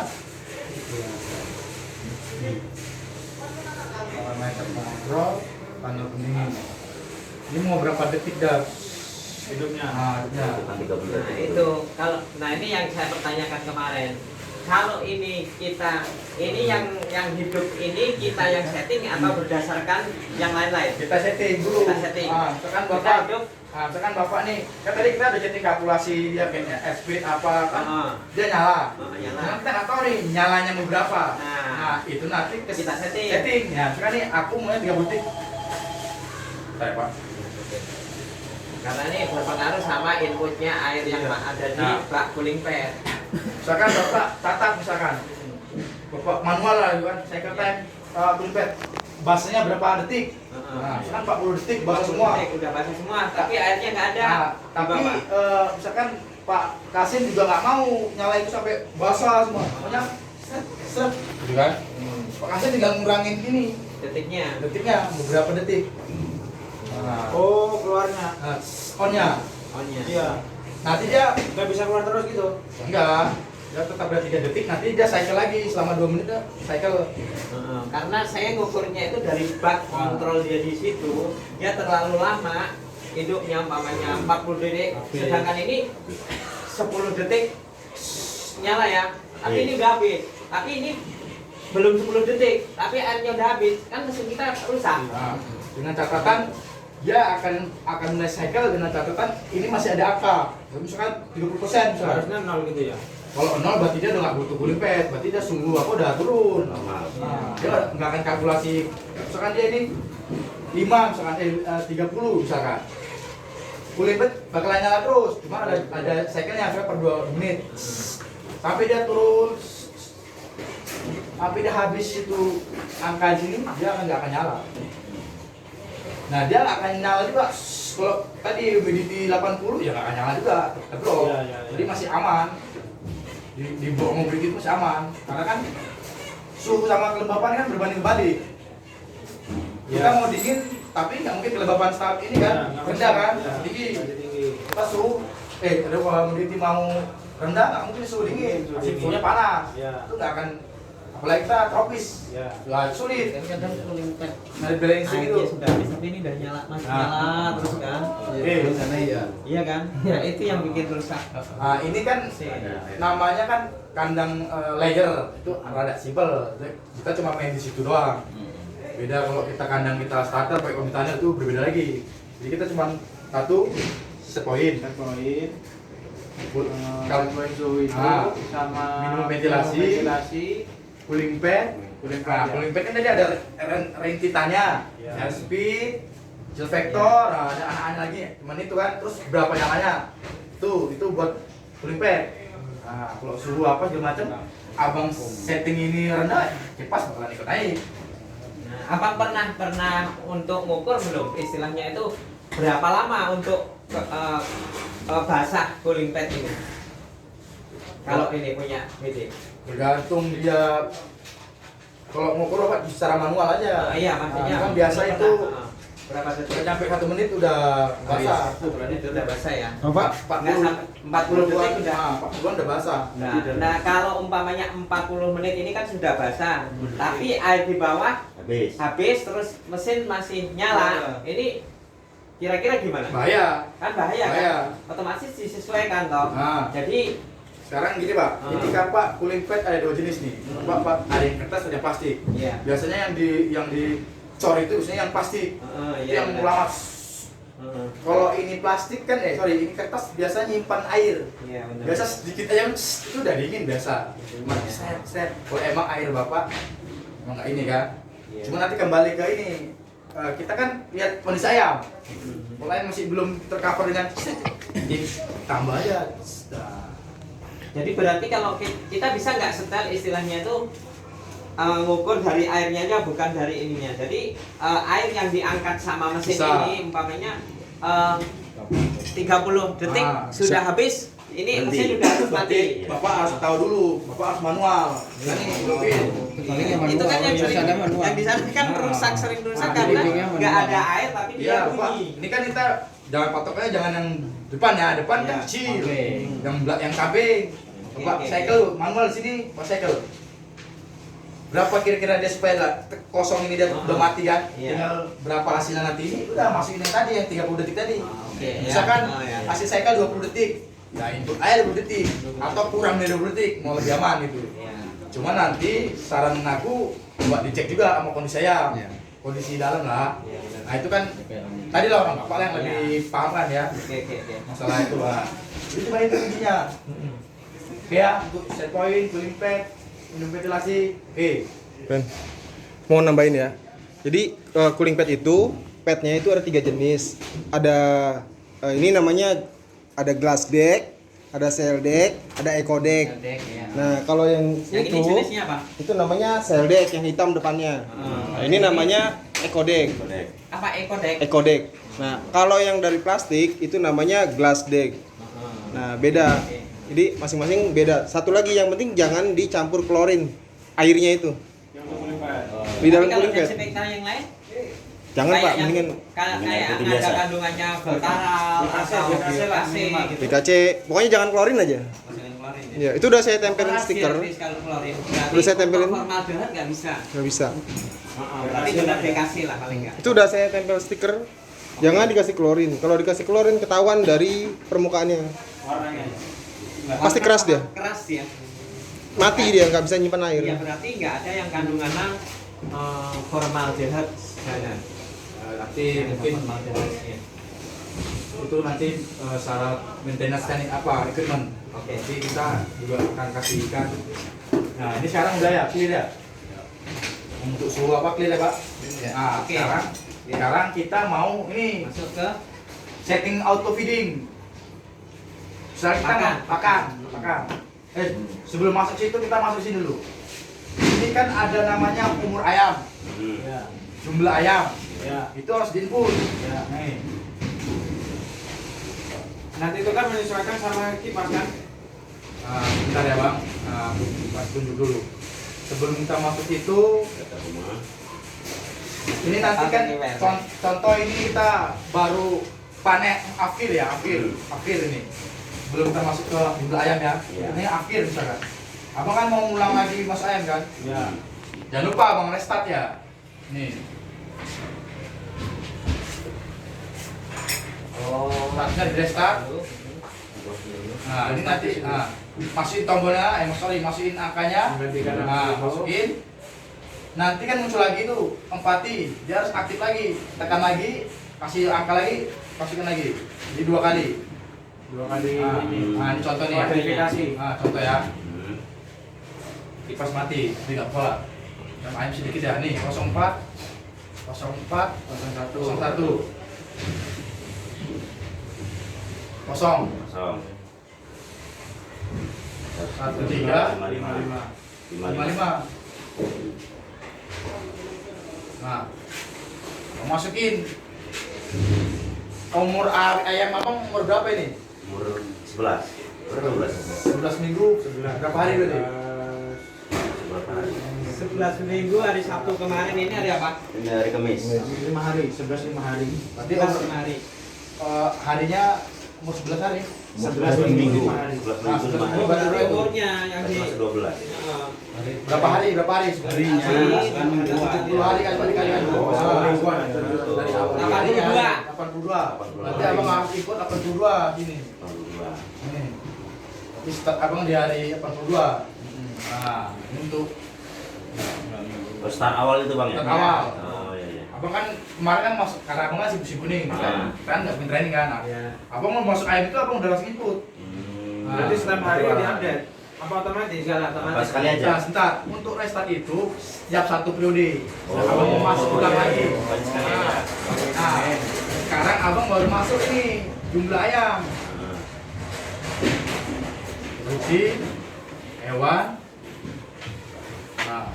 parameter kontrol, panel pendingin. Ini mau berapa detik dah hidupnya? Nah, hidupnya. Bukan 30 Nah detik. itu kalau ini yang saya pertanyakan kemarin. Kalau ini yang hidup ini kita yang setting atau berdasarkan yang lain-lain? Kita setting dulu. Kita setting. Nah, misalkan Kita bapak, hidup. nah, misalkan bapak nih, kan tadi kita udah setting kalkulasi dia kayaknya speed apa kan, Ah. dia nyala. Nyala. Nah, kita nggak tahu nih nyalanya mau berapa. Nah. Nah, itu nanti Kita setting. Setting. Ya, misalkan nih aku mau 3 detik. Saya pak. Karena ini berpengaruh sama inputnya air yang ada di Nah. bak cooling pad. Misalkan bapak tatap misalkan, bapak manual lah gitu kan, cycle time cooling pad. Basanya berapa detik? Nah, misalkan 40 detik basah semua. Udah basah semua, tapi airnya nggak ada. Nah, tapi misalkan Pak Kasim juga nggak mau nyala itu sampai basah semua, pokoknya set, gitu kan? Pak Kasim tinggal ngurangin ini detiknya beberapa detik. Nah, Oh, keluarnya. onnya, onnya. Iya. nanti dia Nggak bisa keluar terus gitu. enggak, dia tetap ada 3 detik, nanti dia cycle lagi selama 2 menit dah cycle. Karena saya ngukurnya itu dari bak kontrol dia di situ, dia terlalu lama hidupnya umpamanya 40 detik, sedangkan ini 10 detik nyala ya. Tapi ini udah habis. Tapi ini belum 10 detik, tapi airnya udah habis, kan mesin kita rusak. Nah, dengan catatan dia akan mulai cycle dengan catatan ini masih ada angka, misalkan 30% misalkan. Harusnya 0 gitu ya. Kalau 0 berarti dia udah nggak butuh cooling pad, berarti dia sungguh apa udah turun. Normal. Nah, dia nggak akan kalkulasi, misalkan dia ini 5, misalkan 30 misalkan. Cooling pad bakalan nyala terus, cuma ada cycle-nya per 2 menit. Sampai dia turun, sampai dia habis itu angka di sini, dia nggak akan nyala. Nah, dia nggak akan nyala juga. Kalau tadi humidity 80 ya nggak akan nyala juga, tetap loh. Iya, iya. Jadi masih aman. Di bawah mobil itu masih aman, karena kan suhu sama kelembapan kan berbanding kebalik. Kita Iya. mau dingin, tapi nggak mungkin kelembapan saat ini kan Iya, nggak rendah kan, bisa. Iya, tinggi. masih tinggi. Kita suhu, kalau humidity mau rendah nggak mungkin suhu dingin, Suhu masih dingin. suhunya panas. Iya. Itu nggak akan, apalagi kita tropis, Iya. ya sulit. Kadang cooling pad Nyari balancing itu. airnya sudah habis, tapi ini udah nyala, masih Nah. nyala terus kan? Terus sana iya. Iya kan? Ya itu yang bikin rusak. Nah, ini kan namanya kan kandang layer, itu rada simpel. Kita cuma main di situ doang. Beda kalau kita kandang kita starter pakai komentarnya itu berbeda lagi. Jadi kita cuma satu set poin. Set poin. Kalau Poin suhu itu Ah. sama Minimum ventilasi. cooling pad, Cooling pad, nah, ya. cooling pad kan tadi ada rentitannya, Ya. air speed, chill factor, nah, ada anak-anak lagi. Cuman itu kan, terus berapa nyalanya? Itu buat cooling pad. Nah, kalau suhu apa segala macam, abang setting ini rendah, kipas bakalan ikut naik. Nah, abang pernah untuk ngukur belum? Istilahnya itu berapa lama untuk basah cooling pad ini? Kalau ini punya meeting. Tergantung dia. Kalau ngukur apa secara manual aja. Iya, maksudnya. Nah, kan biasa itu berapa udah detik? sampai 1 menit udah basah. Itu udah basah ya. Pak, 40 detik udah. 40-an udah basah. Nah, kalau umpamanya 40 menit ini kan sudah basah, tapi air di bawah habis terus mesin masih nyala. Ini kira-kira gimana? Bahaya. Kan bahaya Bahaya. kan? Otomatis disesuaikan toh. Nah. Jadi Sekarang gini Pak, ini kan Pak cooling pad ada 2 jenis nih. Pak, ada yang kertas ada yang plastik. iya. Biasanya yang dicor itu biasanya yang plastik. Itu yang benar. lama. Kalau ini plastik kan ini kertas biasanya nyimpan air. Iya, benar. Biasa sedikit aja itu udah dingin biasa. Cuma set. Kalau emang air Bapak emang nggak ini kan. Iya. Cuma nanti kembali ke ini. Kita kan lihat kondisi ayam. Kalau ayam masih belum tercover dengan tambah aja. Jadi berarti kalau kita bisa nggak setel istilahnya itu ngukur dari airnya aja bukan dari ininya. Jadi air yang diangkat sama mesin Bisa. ini umpamanya 30 detik sudah habis, ini Berhenti. mesin udah harus mati. Bapak harus tahu dulu, Bapak harus manual. Nah, ini hidupin. Paling yang Itu kan yang manual, ada manual. yang di sana kan rusak, sering rusak Nah, karena hidupinnya manual. nggak ada air tapi dia Iya, Pak. bunyi. Ini kan kita jangan patoknya jangan yang depan ya, depan kan Iya, kecil. oke. Yang samping. Bapak Oke, oke. cycle manual sini, Pak cycle. Berapa kira-kira dia supaya kosong ini dia udah mati kan? Iya. Tinggal berapa hasilnya nanti? Ini udah masukin yang tadi yang 30 detik tadi. Oke, ya. Misalkan Oh, ya. hasil cycle 20 detik. Ya input air 20 detik atau kurang dari 20 detik mau lebih aman gitu. Iya. Cuma nanti saran aku buat dicek juga sama kondisi ayam. Iya. Kondisi dalam lah. Iya, benar. Nah itu kan tadi lah orang bapak yang lebih paham kan ya Oke. masalah itu lah. Itu cuma itu intinya. Oke ya untuk set point, cooling pad, minum ventilasi. Oke. Ben, mau nambahin ya. Jadi cooling pad itu padnya itu ada 3 jenis. Ada ini namanya ada glass deck, ada cell deck, ada eco deck. Dek, ya. Nah kalau yang Yang itu ini jenisnya apa? itu namanya cell deck yang hitam depannya. Nah, ini namanya eco deck. Boleh. Apa eco deck? Eco deck. Nah kalau yang dari plastik itu namanya glass deck. Nah beda. Oke. Jadi masing-masing beda. Satu lagi yang penting jangan dicampur klorin airnya itu Yang cooling pad. di dalam Tapi kalau cooling pad. desinfektan yang lain? Jangan Kayak Pak, yang- mendingan kayak Mendingan yang putih ada biasa. kandungannya Voltarol BKC, atau BKC lah, BKC minimal. gitu. BKC. Pokoknya jangan klorin aja. Masukin klorin ya. Ya, itu udah saya tempelin Keras stiker. ya, kalau klorin. Berarti Udah saya tempelin. untuk formaldehyde nggak bisa. Nggak bisa. Berarti cuma BKC lah paling nggak. Itu udah saya tempel stiker. Jangan dikasih klorin. Kalau dikasih klorin ketahuan dari permukaannya. Warnanya. Pasti keras dia. Keras ya. Mati dia, nggak bisa nyimpan air. Ya berarti nggak ada yang kandungannya formaldehyde sana. Nanti mungkin Formaldehyde. itu nanti syarat maintenance teknik apa equipment. Oke. Jadi kita juga akan kasih ikan. Nah ini sekarang udah ya clear ya. Untuk suhu apa clear ya Pak? Nah Oke. sekarang kita mau ini Masuk ke setting auto feeding. Misalnya kita pakan. Sebelum masuk situ kita masuk sini dulu. Ini kan ada namanya umur ayam, Ya. jumlah ayam. Ya. Itu harus diinput. Ya. Nih. Nanti itu kan menyesuaikan sama kipas kan? Bentar ya Bang. Pas tunjuk dulu. Sebelum kita masuk itu, Data rumah. ini nanti kan contoh ini kita baru panen akhir ya, akhir ini. Belum kita masuk ke jumlah ayam ya. Iya. Ini akhir misalkan. Abang kan mau ngulang lagi masuk ayam kan? Ya. Jangan lupa Bang restart ya. Nih. Startnya di restart. Nah, ini nanti masukin tombolnya, masukin angkanya. Menggantikan Nah, angka. masukin. Nanti kan muncul lagi tuh, empati. Dia harus aktif lagi. Tekan lagi, kasih angka lagi, masukin lagi. Jadi 2 kali. 2 kali Nah, ini contoh nih ya. verifikasi. Nah, contoh ya. Hmm. Kipas mati, tidak pola. Dan ayam sedikit ya. Nih, 04 01 kosong Kosong. 13 55. 55. Nah, masukin umur ayam abang umur berapa ini? Umur 11. Berapa 12? 11 minggu. Berapa hari berarti? Berapa hari? 11 minggu hari Sabtu kemarin ini hari apa? Ini hari Kamis. 5 hari, 11 5 hari. Berarti 11 hari. harinya umur 11 hari. 11 minggu 5 hari. 11 Nah, minggu 5 hari. Oh, berarti umurnya yang di Masih 12. Berapa hari? Harinya. 70 hari kan berarti kali kan. Dari awal. 82. 82. Berarti abang harus ikut 82 sini. 82. Ini. Tapi start abang di hari 82. Nah, ini untuk Oh, start awal itu Bang ya? Start awal. Oh iya iya. abang kan kemarin kan masuk karena abang kan sibuk nih kan nggak bikin training kan. Nah, Ya. abang mau masuk ayam itu abang udah langsung ikut. Hmm. Berarti setiap hari diupdate. Apa otomatis? Apa sekali aja? Nah, sebentar untuk restart itu setiap 1 periode. Oh. Abang mau masuk ulang lagi. Bukan sekali aja. Nah, sekarang abang baru masuk ini jumlah ayam. Nah, Rutin, hewan. Nah,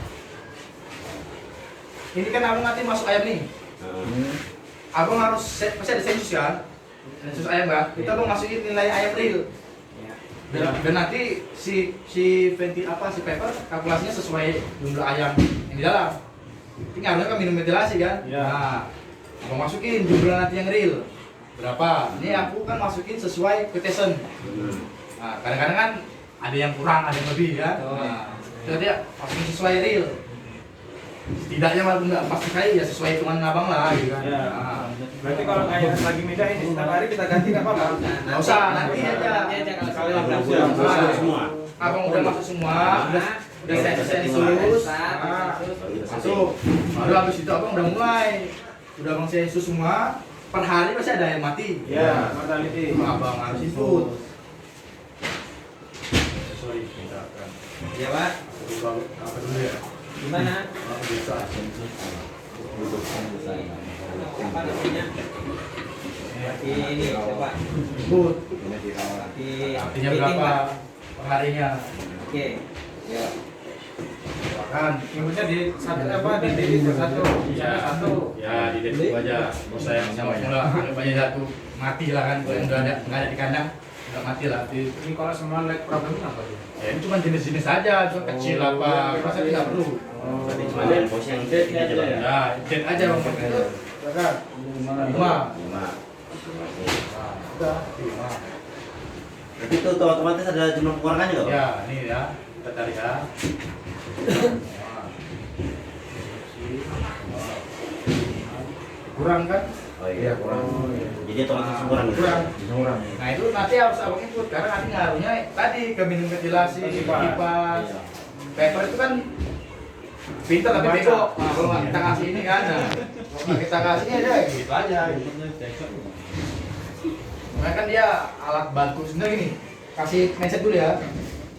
ini kan abang nanti masuk ayam nih. Abang harus pasti ada sensus kan? Sensus ayam kan? Kita abang masukin nilai ayam real. Dan nanti si paper kalkulasinya sesuai jumlah ayam yang di dalam. Ini harusnya kan minum ventilasi kan? Iya. Nah, aku masukin jumlah nanti yang real berapa? Ini aku kan masukin sesuai quotation. Nah, kadang-kadang kan ada yang kurang, ada yang lebih kan? Nah, jadi masukin sesuai real. Setidaknya walaupun nggak pasti kali ya sesuai hitungan abang lah gitu kan. Iya. Nah, Berarti kalau kayak lagi mindah ini setiap hari kita ganti nggak apa-apa? nggak usah, nanti aja. Nanti aja kalau sekali Kalau langsung. udah Masuk semua. Abang udah masuk semua, udah Udah saya semua. lulus, Masuk. masuk. Baru habis itu abang udah mulai, udah abang saya semua. Per hari pasti ada yang mati. Iya, mortality. Abang harus input. Sorry, minta kan. Ya Pak, Apa dulu ya? gimana? Apa bisa? Apa namanya? Di ini coba. Input. Di Artinya meeting, berapa Pak. per harinya? Oke. Ya. Kan Inputnya di satu apa? Di satu. ya Satu. ya di detik aja. Bos saya sama mula anggap aja satu mati lah kan. Kalau yang udah ada nggak ada di kandang udah mati lah. Ini kalau semua lag problemnya apa sih? Ya ini cuma jenis-jenis aja, cuma kecil apa, masa tidak perlu. Berarti cuma ada bos yang ini aja bang. Ya, jet aja bang itu. Ya kan? 5. 5. Udah 5. Berarti itu otomatis ada jumlah pengurangannya nggak bang? Ya, ini ya kita cari ya. Kurang kan? Oh iya kurang. Jadi otomatis kurang gitu. Kurang. Nah itu nanti harus abang ikut karena nanti ngaruhnya tadi ke minum ventilasi, kipas, paper itu kan pintar tapi bego. Nah, kalau nggak kita kasih ini kan, nah, kalau nggak kita kasih ini aja gitu aja. Gitu. Makanya kan dia alat bantu sebenarnya gini. Kasih mindset dulu ya.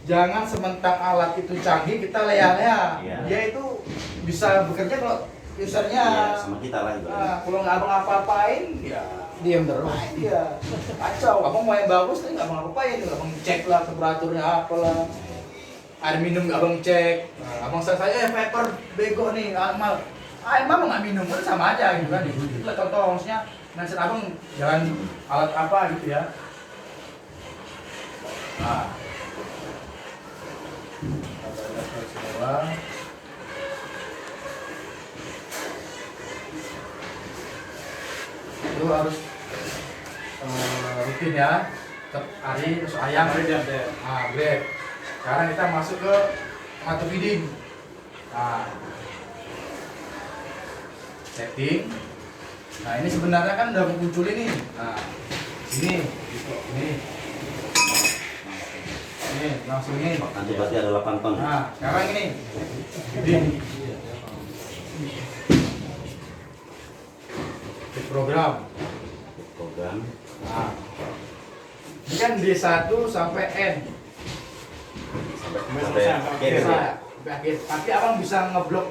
Jangan sementang alat itu canggih kita leha-leha. Iya. Dia itu bisa bekerja kalau usernya. Iya, sama kita lah juga. Nah, kalau nggak abang apa-apain, ya Diam terus. iya kacau. Abang mau yang bagus tapi nggak abang apain, abang cek lah temperaturnya apalah. Air minum abang cek. Nah, abang saya paper bego nih amal. Emang nggak minum kan sama aja gitu kan. Itulah contoh maksudnya mindset abang jalan alat apa gitu ya. Nah. Itu harus rutin ya, setiap hari terus ayam Hari dia update. break. Sekarang kita masuk ke mata feeding. Nah, setting. Nah ini sebenarnya kan udah muncul ini. Nah ini langsung ini. Nanti berarti ada 8 ton. Nah sekarang ini feeding. Program. Program. Nah, ini kan D1 sampai N. Sampai akhir Bisa, ya. sampai akhir. Tapi abang bisa ngeblok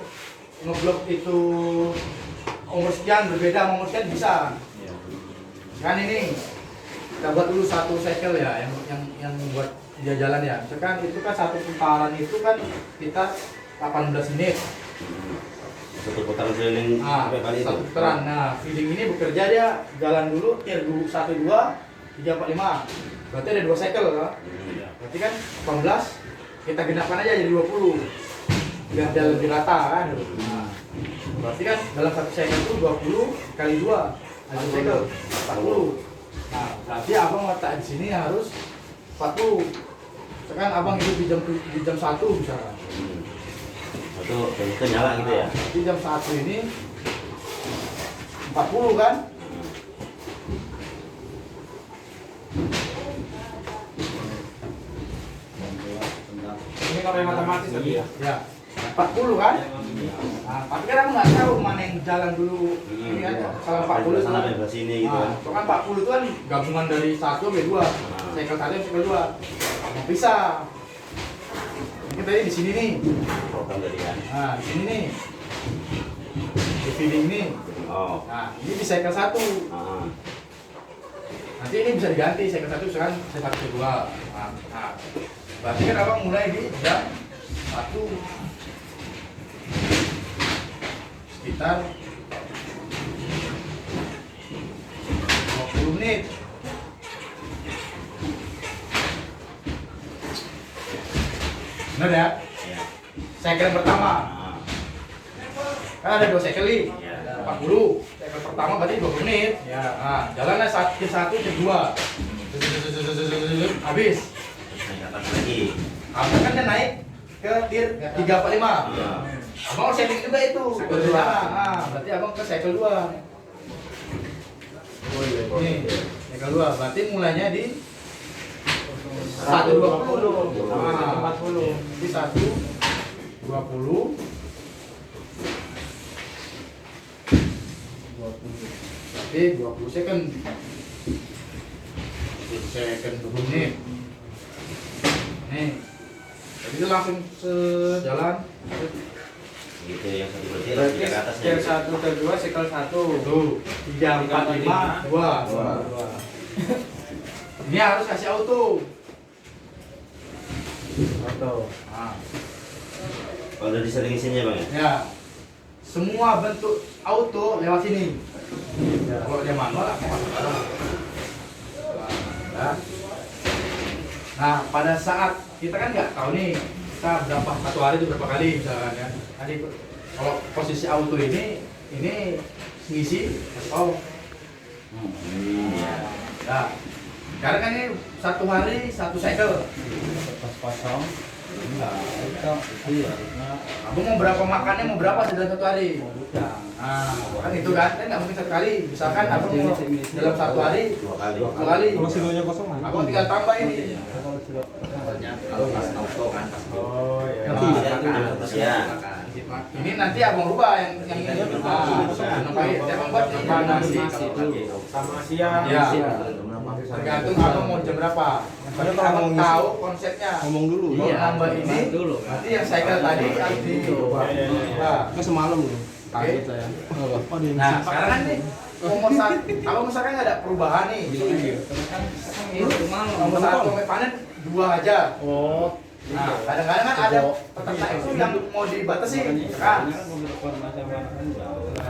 itu umur sekian berbeda sama umur sekian bisa. Kan ini kita buat dulu satu cycle ya, yang buat dia jalan ya. Misalkan itu kan satu putaran itu kan kita 18 menit. Satu putaran keliling sampai kali itu. Satu putaran. Nah, feeding ini bekerja dia jalan dulu tier 1, 2, 3, 4, 5. Berarti ada 2 cycle kan? Berarti kan 18 kita genapkan aja jadi 20. Biar dia lebih rata kan. Nah, berarti kan dalam satu cycle itu 20 kali 2 satu cycle 40. Nah, berarti abang letak di sini harus 40. Sekarang abang hidup di jam 1 misalkan. Itu nyala gitu ya. Di jam 1 ini 40 kan? Ini kalau yang otomatis tadi ya. Ya. 40 kan? Nah, tapi kan aku nggak tahu mana yang jalan dulu. Ini kan kalau 40 itu sana bebas sini gitu kan. Nah, kan 40 itu kan gabungan dari 1 sampai 2. Cycle 1 sampai 2. Nggak bisa. Ini tadi di sini nih. Program tadi kan. Nah, di sini nih. Di feeding ini. Oh. Nah, ini di cycle 1. Ah. Nanti ini bisa diganti cycle 1 misalkan cycle 2. Nah, berarti kan abang mulai di jam 1 sekitar 20 menit. Bener ya? Iya. Cycle pertama. Ah, Kan ada 2 cycle nih. Iya. 40. Cycle pertama berarti 20 menit. Ya. Nah, jalannya tim 1, tim 2. Habis. Terus naik atas lagi. Habis kan dia naik ke tier 3 apa 5. Iya. Abang harus setting juga itu. Cycle Dari 2. sana. Ah, berarti abang ke cycle 2. Oh iya. Nih, cycle 2. Berarti mulainya di 120. Sampai 40. Di 120. 20. Berarti 20 second. 20 second 20 menit. Nih. Jadi itu langsung sejalan. Gitu yang satu berarti Berarti tiga ke atas tier ya. 1 ke 2 cycle 1. Tuh, 3 4 5 2. Ini harus kasih auto. Auto. Nah, Kalau udah disering isinya bang ya. ya. Semua bentuk auto lewat sini. Kalau dia manual aku masuk bareng. Nah, nah, pada saat kita kan nggak tahu nih kita berapa satu hari itu berapa kali misalkan ya. Nanti kalau posisi auto ini ngisi atau Iya. ya. Karena kan ini satu hari satu cycle. Pas kosong. Kamu mau berapa makannya mau berapa dalam satu hari? Udah. Nah, kan itu kan nggak mungkin satu kali. Misalkan aku mau dalam satu hari Dua kali. 2 kali. Kalau silonya kosong Aku tinggal tambah ini. Kalau pas auto kan pas Oh iya. Nah, Iya, itu jam satu siang. Ini nanti abang rubah yang ini. Dia abang buat yang nasi. Sama siang. Ya. Tergantung abang mau jam berapa. Yang penting abang tahu konsepnya. ngomong dulu. Kalau Iya, nambah ini, dulu. nanti yang cycle tadi harus dirubah. Iya, iya, iya. Nah, Kan semalam loh. Kaget saya. nah, sekarang kan nih nomor 1, kalau misalkan nggak ada perubahan nih, nomor 1 sampai panen 2 aja. Oh. Nah, kadang-kadang kan ada peternak itu yang mau dibatasi, kan? Yang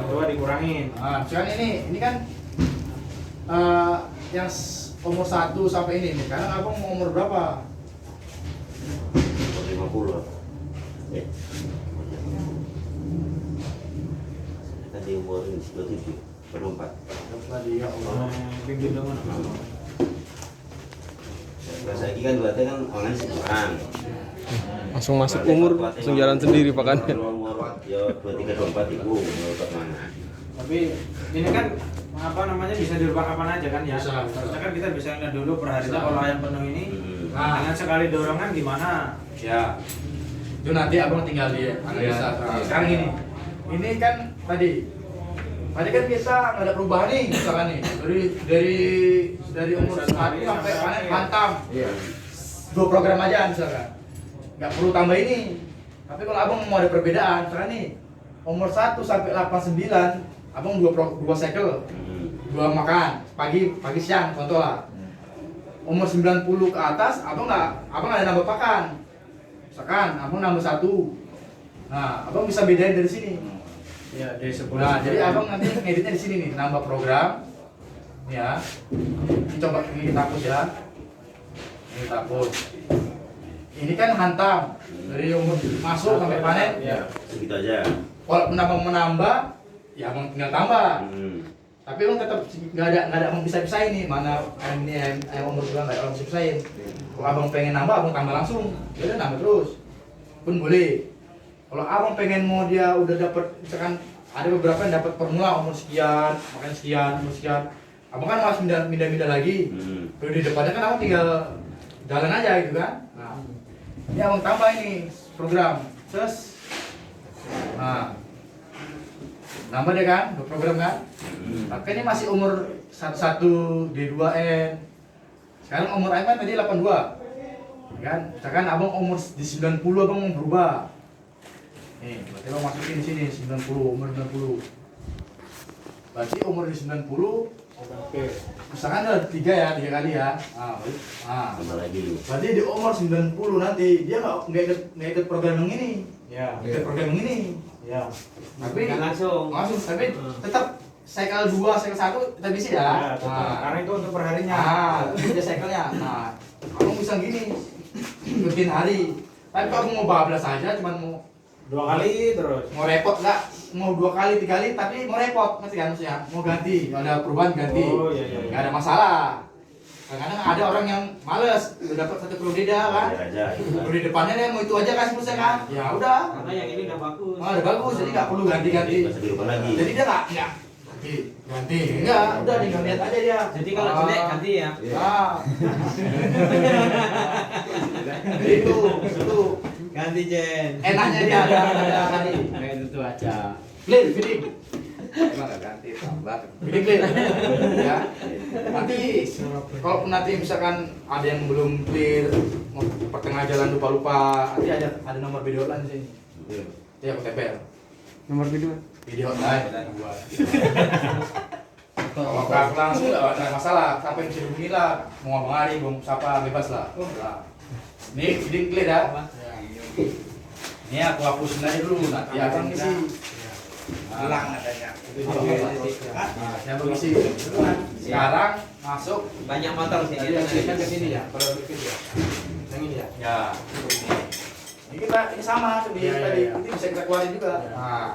2 dikurangin. Nah, misalkan ini kan yang umur 1 sampai ini nih. Sekarang abang mau umur berapa? 50. Eh. Tadi umur 27, berempat. Tadi ya Allah. Pinggir dong. Kalau saya kan berarti kan online sekurang. Langsung masuk umur, langsung jalan sendiri pakannya. Umur ya 23 24 itu menurut mana? Tapi ini kan apa namanya bisa dirubah kapan aja kan ya? Bisa. Harusnya kan kita bisa lihat dulu per harinya kalau yang penuh ini. Nah. Dengan sekali dorongan gimana? Ya. Itu nanti abang tinggal di analisa. Nah, sekarang ini kan tadi kan kita nggak ada perubahan nih, misalkan nih dari umur 1 sampai panen hantam. Iya. 2 program aja misalkan. Nggak perlu tambah ini. Tapi kalau abang mau ada perbedaan, misalkan nih umur 1 sampai 89, abang 2 cycle, 2 makan pagi siang contoh lah. Umur 90 ke atas, abang nggak ada nambah pakan. Misalkan abang nambah 1. Nah, abang bisa bedain dari sini. Ya dari 10. Nah, jadi abang nanti ngeditnya di sini nih, nambah program. Nih ya. Ini coba ini kita hapus ya. Ini kita hapus. Ini kan hantam dari umur masuk sampai panen. Ya. Segitu aja. Kalau menambah, ya abang tinggal tambah. Tapi abang tetap nggak ada abang bisa-bisain nih mana ini yang umur gua nggak ada abang bisa-bisain. Kalau abang pengen nambah, abang tambah langsung. Ya udah nambah terus. Pun boleh. Kalau abang pengen mau dia udah dapat, misalkan ada beberapa yang dapat formula umur sekian, makan sekian, umur sekian. Abang kan harus pindah lagi. Kalau di depannya kan abang tinggal jalan aja gitu kan. Nah, ini abang tambah ini program. Terus, nah, nambah deh kan, 2 program kan. Tapi ini masih umur 11 D2N. Sekarang umur Aiman tadi 82. Kan? Misalkan abang umur di 90 abang mau berubah. Nih, berarti abang masukin di sini 90, umur 90. Berarti umur di 90, misalkan ada 3 kali ya. Nah, Tambah lagi. berarti di umur 90 nanti dia nggak ikut program yang ini. Ya. Ikut program yang ini. Ya. Tapi Nggak langsung. tapi tetap cycle 2, cycle 1 kita bisa ya. Ya, tetap. Karena itu untuk perharinya. Nah, itu dia cycle-nya. Nah, kamu bisa gini, ikutin hari. Tapi kalau mau bablas aja, cuman mau 2 kali terus. repot nggak? Mau 2 kali, 3 kali, tapi mau repot, ngerti kan maksudnya? Mau ganti, kalau ada perubahan ganti. Oh iya iya. Nggak ada masalah. Kadang-kadang ada orang yang males, udah dapat satu periode dah kan. Biar aja. Periode depannya dia mau itu aja kan seterusnya kan. Ya udah. Karena yang ini udah bagus. Oh, udah bagus, jadi nggak perlu ganti-ganti. Nggak usah dirubah lagi. Jadi dia nggak ganti, enggak, udah tinggal lihat aja dia. Jadi kalau jelek ganti ya. Ah. itu Ganti Jen. enaknya dia ada kali. Kayak itu aja. Clear, fitting. Emang nggak ganti tambah. Fitting clear. Ya. Nanti kalau nanti misalkan ada yang belum clear, mau pertengah jalan lupa-lupa, nanti ada nomor video line di sini. Jadi aku tempel. Nomor video. Video line buat. Kalau nggak langsung nggak ada masalah, siapa yang bisa dihubungi lah, mau ngomong hari, mau siapa bebas lah. Lah. Ini fitting clear ya. Ini aku hapusin aja dulu, nanti abang ngisi. Hilang adanya. Nah, saya mengisi. Sekarang masuk. Banyak motor sih. Tadi yang klik kan ke sini ya, kalau dikit ya. Yang ini ya. Ya. Ini kita ini sama seperti tadi. Nanti bisa kita keluarin juga. Nah,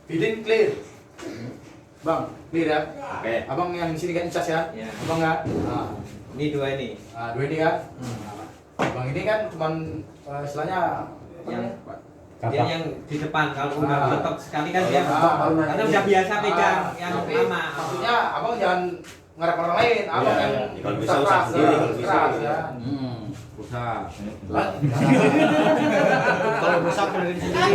feeding clear. Bang, clear ya. Oke. Abang yang di sini kan incas ya. Iya. Abang nggak? Nah, Ini 2 ini. dua ini kan. Abang ini kan cuman istilahnya apa Yang namanya? dia yang di depan kalau udah betok sekali kan dia karena nanti. udah biasa pegang yang Tapi lama. maksudnya abang jangan ngarep orang lain, abang Iya, yang iya. Kalau bisa usaha keras, sendiri, kalau bisa. keras, ya. Usaha. Kalau rusak benerin sendiri.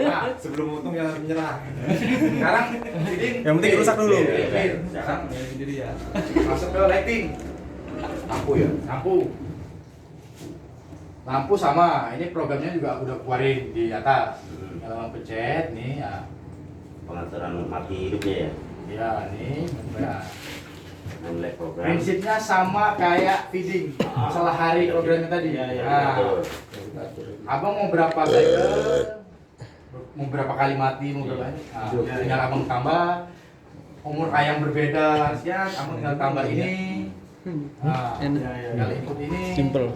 Nah, Sebelum untung ya menyerah. sekarang feeding. Yang penting rusak dulu. Clear. Sekarang Sendiri ya. masuk ke lighting. Lampu ya, lampu. Lampu sama, ini programnya juga udah keluarin di atas. Kalau pencet nih ya. Pengaturan mati hidupnya ya. Ya, nih. Ya. Mulai program. Prinsipnya sama kayak feeding. Masalah hari programnya tadi. Iya, iya, Nah, Betul. abang mau berapa cycle? Mau berapa kali mati? Mau berapa ini? Nah, tinggal abang tambah. Umur ayam berbeda, sekian. Abang tinggal tambah ini. Nah, tinggal input ini. Simple.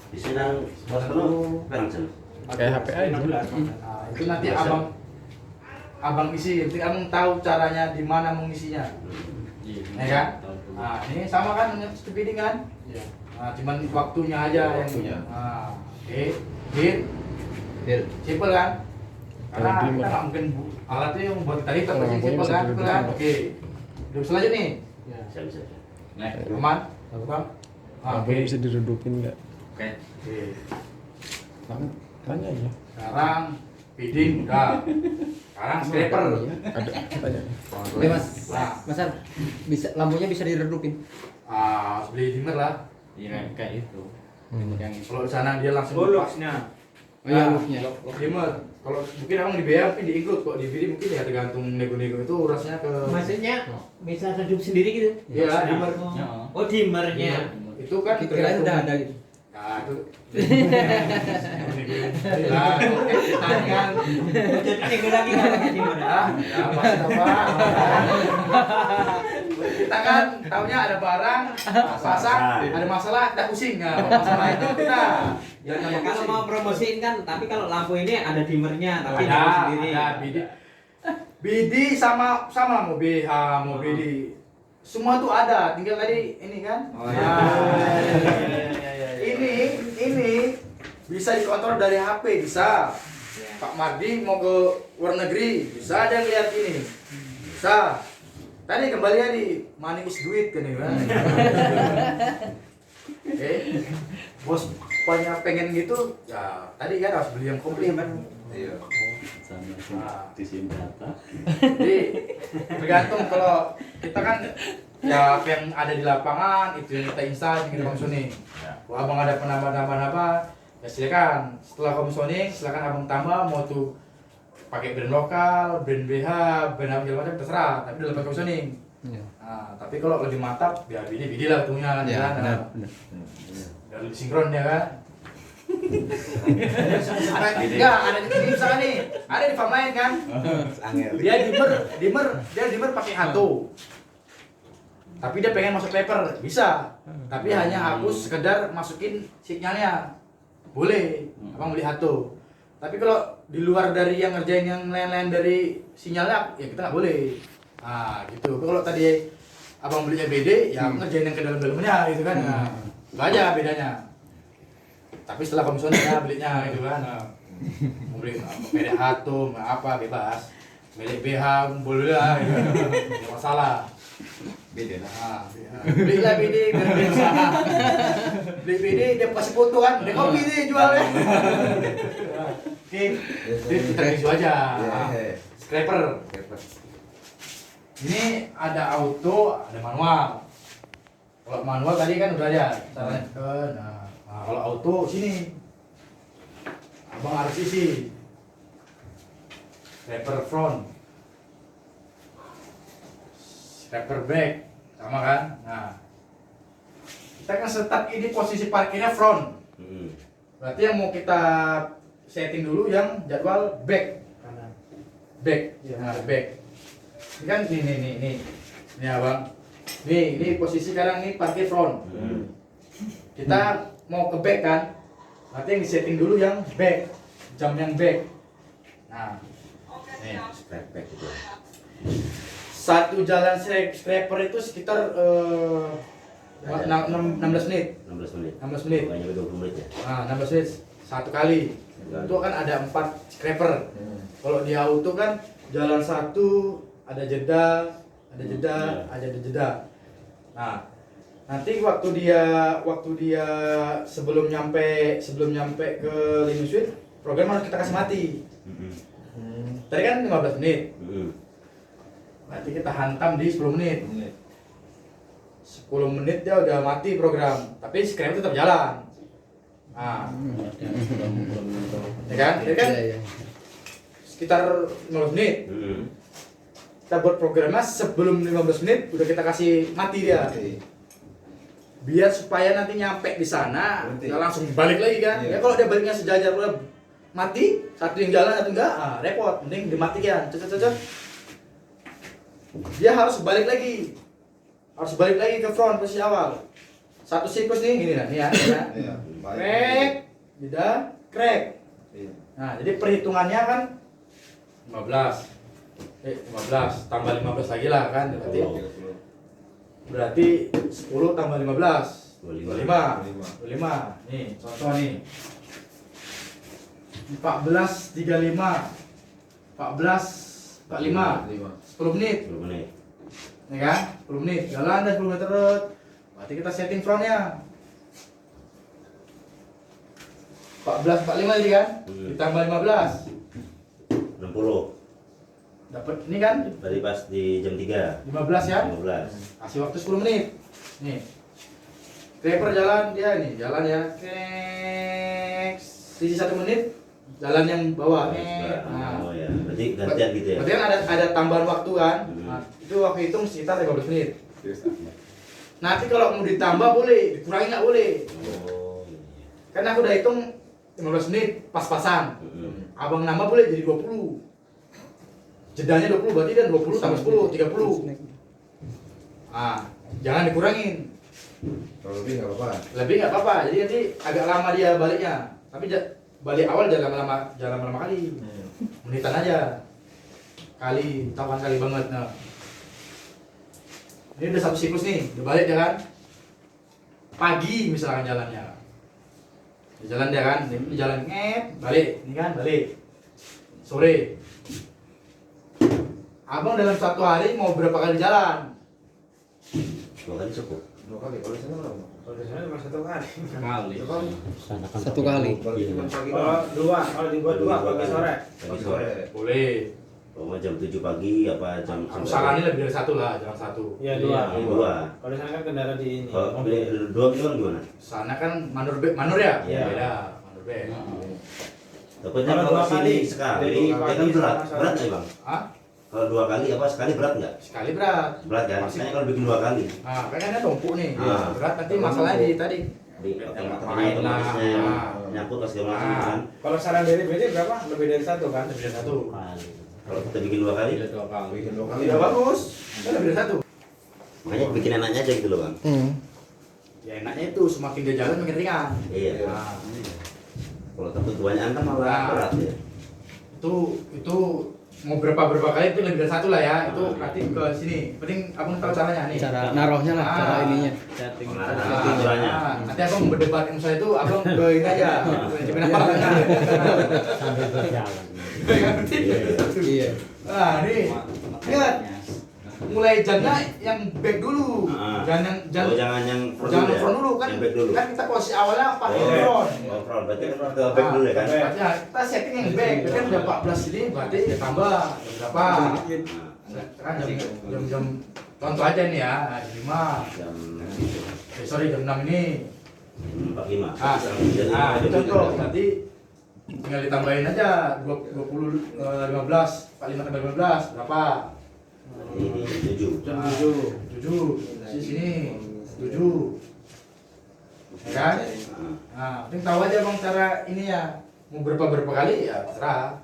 Di sini yang bos penuh langsung. Kayak HP aja. Nah, itu nanti abang isi. Nanti abang tahu caranya di mana mengisinya. Ya kan? Nah, ini sama kan dengan feeding kan? Iya. Nah, cuman waktunya aja yang Waktunya. Nah, oke. Deal. Simple kan? Karena Kalau kita dimmer. nggak mungkin alatnya yang buat kita hitam, pasti Lampunya simple bisa kan? duduk Simple kan? semua. Oke. Udah selanjutnya nih. Bisa bisa. Aman? Bang? Ah, oke. Lampunya bisa diredupin nggak? Oke. Oke. Tanya aja. Sekarang feeding udah. Sekarang scraper. Ada. Tanya. Mas. Nah, Mas Ar, bisa lampunya bisa diredupin. harus beli dimmer lah. Iya kayak itu. Yang itu. Kalau di sana dia langsung Oh, lepas. locksnya. Oh iya, looknya. Lock dimmer. Kalau mungkin abang di BA mungkin di include, kok di VD mungkin ya tergantung nego-nego itu rasanya ke. Maksudnya bisa redup sendiri gitu. Iya, dimmer. Oh, dimmernya. Itu kan Kirain udah ada gitu. Nah, itu. Nah, tangan. Jadi nego lagi nggak pakai dimmer. Ya, ya pasti apa? Kita kan tahunya ada barang, pasang, ada masalah, kita pusing. Nah, masalah itu kita. Ya, kalau mau promosiin kan, tapi kalau lampu ini ada dimmernya, tapi ada, nego sendiri. ada BD. BD sama mau BH, mau BD. Semua tuh ada, tinggal tadi ini kan. Oh, iya. Ini bisa dikontrol dari HP, bisa. Pak Mardi mau ke luar negeri, bisa ada yang lihat ini. Bisa. Tadi kembali ya di money is duit kan ya. Oke. Bos banyak pengen gitu, ya tadi kan harus beli yang komplit kan. Iya. Nah, Disim data. jadi tergantung kalau kita kan ya apa yang ada di lapangan itu yang kita install yang kita komisioning. Kalau abang ada penambahan apa ya silakan. Setelah komisioning silakan abang tambah mau tuh pakai brand lokal, brand BH, brand apa segala macam terserah. Tapi dalam komisioning. Iya. Nah, tapi kalau lebih mantap ya bidi lah untungnya kan. Iya, kan? benar, Nah, benar. biar lebih sinkron ya kan. Enggak, ada di sini misalkan nih, ada di farm lain kan. Dia dimmer pakai hantu. Tapi dia pengen masuk paper, bisa. Tapi hanya hapus sekedar masukin sinyalnya. Boleh, abang melihat tuh. Tapi kalau di luar dari yang ngerjain yang lain-lain dari sinyalnya, ya kita nggak boleh. Nah, gitu. Kalau tadi abang belinya BD, ya aku ngerjain yang ke dalam-dalamnya gitu kan. Nah, itu aja bedanya. Tapi setelah komisionernya belinya gitu kan. Nah, mau beli BD Hatum, apa bebas. BD BH boleh lah, gitu. Nggak masalah. Beda lah. Nah, belilah BD, beli BD dia kasih foto kan, dia kopi dia jualnya. Oke, kita review aja. Scraper. Ini ada auto, ada manual. Kalau manual tadi kan udah ada, kita lanjutkan. Nah, kalau auto sini, abang harus isi. Scraper front, scraper back, sama kan? Nah, kita kan setup ini posisi parkirnya front. Berarti yang mau kita setting dulu yang jadwal back. Back, nah, back. Ini kan ini abang. Ini posisi sekarang ini parkir front. Kita mau ke back kan? Berarti yang disetting dulu yang back, jam yang back. Nah, nih Scraper itu. satu jalan scraper itu sekitar 16 menit. 16 menit. 16 menit. Bukannya 20 menit ya. Nah, 16 menit satu kali. Itu kan ada 4 scraper. Kalau di auto kan jalan satu ada jeda, ada jeda. Nah, nanti waktu dia sebelum nyampe ke limit switch, program harus kita kasih mati. Tadi kan 15 menit. Berarti kita hantam di 10 menit. 10 menit dia udah mati program, tapi scraper tetap jalan. Nah, ya kan? Iya. Sekitar 15 menit. Kita buat programnya sebelum 15 menit udah kita kasih mati dia. Biar supaya nanti nyampe di sana nggak langsung balik lagi kan. Ya kalau dia baliknya sejajar udah mati, satu yang jalan satu enggak, repot. Mending dimatikan. Cet. Dia harus balik lagi. Harus balik lagi ke front posisi awal. Satu siklus nih gini nih ya. Crack, jeda, crack. Nah, jadi perhitungannya kan 15 tambah 15 lagi lah kan, berarti 10 tambah 15 25. Nih contoh nih 14.35 10 menit. 10 menit. Nih kan 10 menit jalan dan 10 menit terus, berarti kita setting frontnya 14.45 tadi kan, ditambah 15 60. dapat ini kan Tadi pas di jam 3. 15 ya. 15. Kasih waktu 10 menit. Nih. Scraper jalan dia nih, jalan ya. Kek. Sisi 1 menit jalan yang bawah. Nah. Oh ya, berarti gantian gitu ya. Berarti kan ada tambahan waktu kan. Nah, itu waktu hitung sekitar 15 menit. Nanti kalau mau ditambah boleh, dikurangi nggak boleh. Oh. Karena aku udah hitung 15 menit pas-pasan. Abang nambah boleh jadi 20. Jedanya 20 berarti dan 20 tambah 10 30. Ah, jangan dikurangin. Kalau lebih nggak apa-apa. Lebih nggak apa-apa. Jadi nanti agak lama dia baliknya. Tapi balik awal jangan lama-lama kali. Menitan aja. Kali, kapan kali banget. Nah. Ini udah satu siklus nih, udah balik ya kan? Pagi misalkan jalannya. Jalan dia kan, ini jalan balik, ini kan balik. Sore. Abang dalam satu hari mau berapa kali jalan? 2 kali cukup. 2 kali. Kalau di sana berapa? Kalau di sana cuma 1 kali. Sekali. Satu kali. Kalau cuma pagi. Kalau 2, kalau dibuat 2 pagi sore. Pagi sore. Boleh. Mau jam 7 pagi apa jam Aku saranin lebih dari 1 lah, jangan 1. Iya, 2. 2. Kalau di sana kan kendara di ini. Kalau pilih 2 itu kan gimana? Sana kan manur ya? Iya. Beda, manur B. Takutnya Kalau kalau 2 kali, sini sekali, dari dia pagi kan berat. sama sore. Berat nggak bang? Hah? Kalau 2 kali apa sekali berat nggak? Sekali berat. Berat kan? Masih. Makanya kalau bikin 2 kali. Nah, kayaknya tumpuk nih. Ah. Berat nanti masalahnya di tadi. Di Main otomatisnya lah. nyangkut pas segala macam kan. Kalau saran dari BD berapa? Lebih dari 1 kan? Lebih dari 1. Kalau kita bikin 2 kali, Iya, 2 kali. Bikin 2 kali. Tidak bagus. Kan lebih dari 1. makanya bikin enaknya aja gitu loh bang. Ya enaknya itu semakin dia jalan makin ringan. Iya. Nah, Kalau takut kebanyakan kan malah Nah. berat ya. itu mau berapa kali itu lebih dari satu lah ya. Itu nanti ke sini. Penting abang tahu caranya nih. Cara naruhnya lah, cara ininya. Aturannya. Nanti abang berdebat yang saya itu abang ke ini aja. Cuman apa? Sambil berjalan. Iya. Nah, ini ingat mulai jamnya yang back dulu. Jangan Jangan yang front jangan dulu ya? front dulu kan. Yang back dulu. Kan kita posisi awalnya pakai Oh, front. oh, front. Berarti kan ke back dulu ya kan? Berarti ya, kita setting yang back. Berarti kan udah 14 ini berarti ya tambah berapa? Kan jam contoh aja nih ya. Jam 5. Jam Sorry jam 6 ini. 45. Nah, itu contoh berarti tinggal ditambahin aja 15 45 tambah 15 berapa? Ini 7. Jam 7 di sini 7 ya kan? Nah, penting tahu aja bang cara ini ya mau berapa kali ya terserah.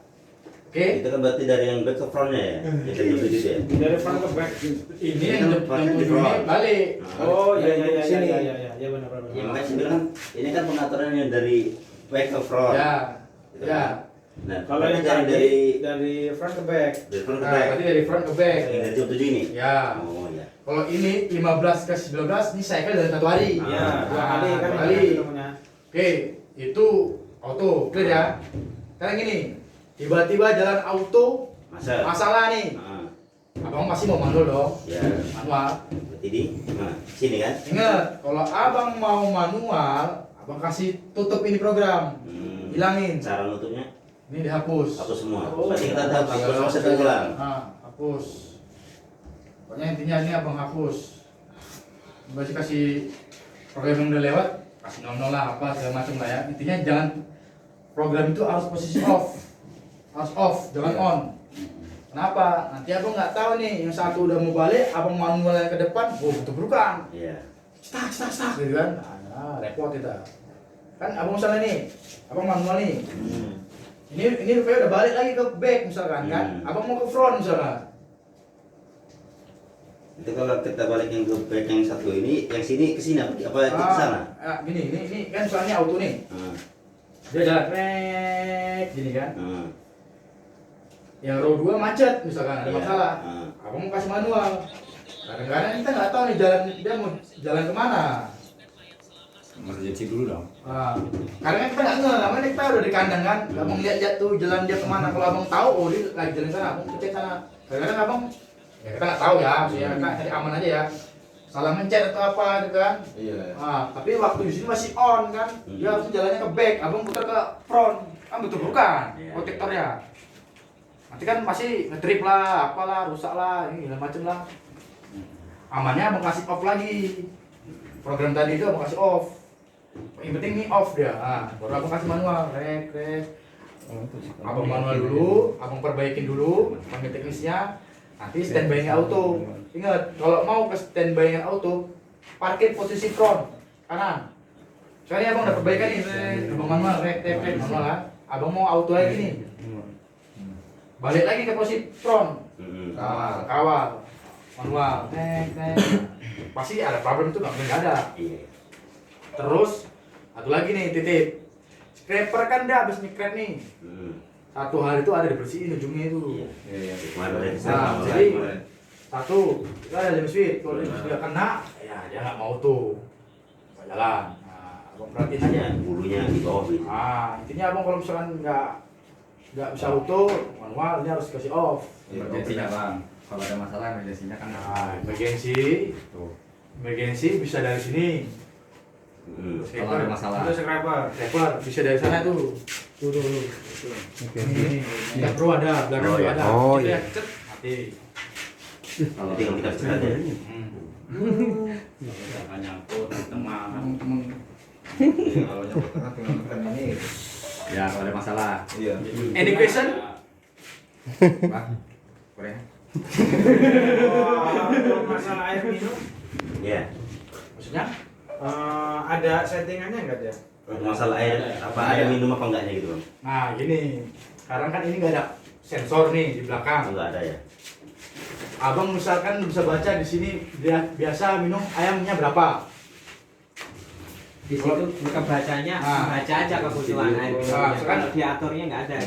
Oke? Itu kan berarti dari yang back ke frontnya ya? Yang jam 7 itu ya? Dari front ke back. Ini yang jam 7 ini balik. Oh iya Sini. iya benar. Ya makanya saya bilang kan, ini kan pengaturannya dari back ke front. Ya. Gitu Ya. kan? Nah, Kalau yang dari front ke back. dari front ke Nah, back. berarti dari front ke back. Yang dari jam 7 ini? Ya. Oh iya. Kalau ini 15 ke 19 ini cycle dari 1 hari. Iya, 2 kali kan 2 kali. ketemunya. Oke, itu auto, clear ya. Sekarang gini, tiba-tiba jalan auto masalah nih. Ah, Abang pasti mau manual dong. ya. Manual. Berarti di sini kan? Ingat, kalau abang mau manual, abang kasih tutup ini program. Hilangin. Cara nutupnya Ini dihapus. hapus semua. Oh. Berarti kita harus Tinggal proses hapus aja. ulang. Nah, hapus. Pokoknya intinya ini abang hapus. Berarti kasih program yang udah lewat, kasih 00 lah apa segala macam lah ya. Intinya jangan program itu harus posisi off. Harus off, jangan on. Kenapa? Nanti abang nggak tahu nih, yang satu udah mau balik, abang manualnya ke depan, butuh-butuhan. Iya. Stak gitu kan. Nah, repot kita. Kan abang misalnya nih, abang manual nih. Ini rupanya udah balik lagi ke back misalkan kan. Abang mau ke front misalkan. Itu kalau kita balik yang ke back yang satu ini, yang sini ke sini apa ke sana? Gini, ini kan soalnya auto nih. Dia jalan rek gini kan. Yang row 2 macet misalkan ada Iya. masalah. Abang mau kasih manual. Kadang-kadang kita nggak tahu nih jalan dia mau jalan kemana. Emergency dulu dong. Karena kita nggak ngeh, namanya kita udah di kandang kan, abang lihat tuh jalan dia kemana. Kalau abang tahu, oh dia lagi jalan sana, abang cek sana. Kadang-kadang abang, ya kita nggak tahu ya, maksudnya kita cari aman aja ya. Salah mencet atau apa gitu kan. Iya. Tapi waktu di sini masih on kan, dia harus jalannya ke back, abang putar ke front, kan betul bukan, protektornya. Nanti kan masih ngetrip lah, apalah, rusak lah, ini segala macem lah. Amannya abang kasih off lagi. Program tadi itu abang kasih off. Yang penting ini off dia. Baru abang kasih manual, rek. Abang manual dulu, abang perbaikin dulu, panggil teknisnya. Nanti standby-nya auto. Ingat, kalau mau ke standby-nya auto, parkir posisi front kanan. Sekarang abang udah perbaikan nih, abang manual, rek, manual lah. Abang mau auto lagi nih. Balik lagi ke posisi front. Kawal. Manual, pasti ada problem itu nggak ada. Terus satu lagi nih titip, scraper kan dia habis nge-scrap nih. 1 hari itu ada dibersihin ujungnya itu. Nah, jadi satu itu ada limit switch, kalau limit switch kena, ya dia nggak mau tuh nggak jalan. Nah, abang perhatiin aja. Bulunya di bawah gitu. Intinya abang kalau misalkan nggak bisa auto manual, ini harus kasih off. Emergensinya bang. Kalau ada masalah emergensinya kan. Emergency bisa dari sini. Kalau ada masalah. Itu scraper. Scraper bisa dari sana tuh. Tuh. Ini. Kita pro ada, belakang Oh, juga iya. ada. Oh, Kita iya. cet, mati. Kalau tinggal kita cepat ya. Jangan nyangkut di tengah. Kalau nyangkut tengah tinggal tekan ini. Ya kalau ada masalah. Iya. Any question? Pak, Korea. Untuk masalah air minum, Iya. Maksudnya? ada settingannya nggak dia? Masalah air apa ada minum apa enggaknya gitu bang? Nah, gini. Sekarang kan ini nggak ada sensor nih di belakang. Enggak ada ya. Abang misalkan bisa baca di sini dia biasa minum ayamnya berapa. Di situ kebacanya baca aja kebutuhan air minumnya. Kalau diaturnya nggak ada.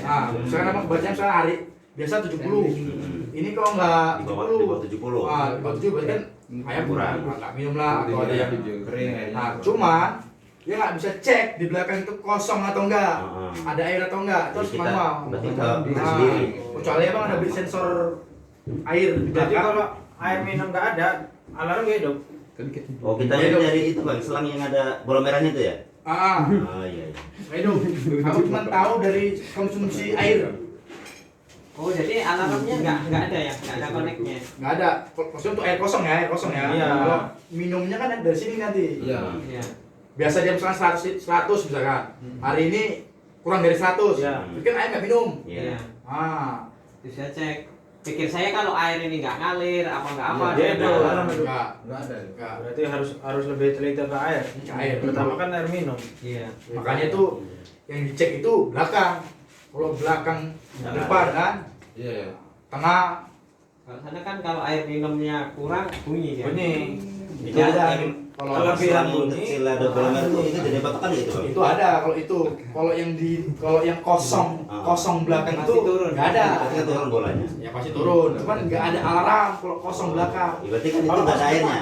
Sekarang apa kebacanya sekarang hari biasa 70. Ini kalau nggak Di bawah 70. di bawah 70 berarti kan ayam kurang, nggak minum lah atau ada yang kering. Nah, cuman dia nggak bisa cek di belakang itu kosong atau enggak, ada air atau enggak, terus Jadi manual. berarti kita sendiri. Kecuali emang ada beli sensor air di Jadi belakang. kalau air minum nggak ada, alarm nggak hidup. Oh, kita lihat dari itu Bang, selang yang ada bola merahnya itu ya? Ah, Oh iya. itu. Aku cuma tahu dari konsumsi air. Oh jadi alarmnya nggak ada ya, nggak ada koneknya. Nggak ada. Maksudnya untuk air kosong ya, air kosong ya. Iya. Kalau minumnya kan dari sini nanti. Iya. Iya. Biasa dia misalkan 100 misalkan. Hari ini kurang dari 100. Iya. Itu kan air nggak minum. Iya. Ah, Bisa cek. Pikir saya kalau air ini nggak ngalir apa nggak apa, Iya, dia itu. ada alarm. enggak. Enggak ada. Enggak. Berarti harus lebih teliti ke air. Ke air. Pertama kan air minum. Iya. Makanya itu yang dicek itu belakang. Kalau belakang depan kan, Iya. tengah. Kalau sana kan kalau air minumnya kurang bunyi ya. Bunyi. Itu Tidak ada. yang Kalau Kalau selang bilang bunyi, kecil ada bola merah itu jadi patokan gitu Bang? itu ada kalau itu. Kalau yang kosong belakang itu Pasti turun. nggak ada. Berarti kan turun bolanya. Ya pasti turun. Cuman nggak ada alarm kalau kosong belakang. Ya, berarti kan itu Kalau nggak ada kosong airnya.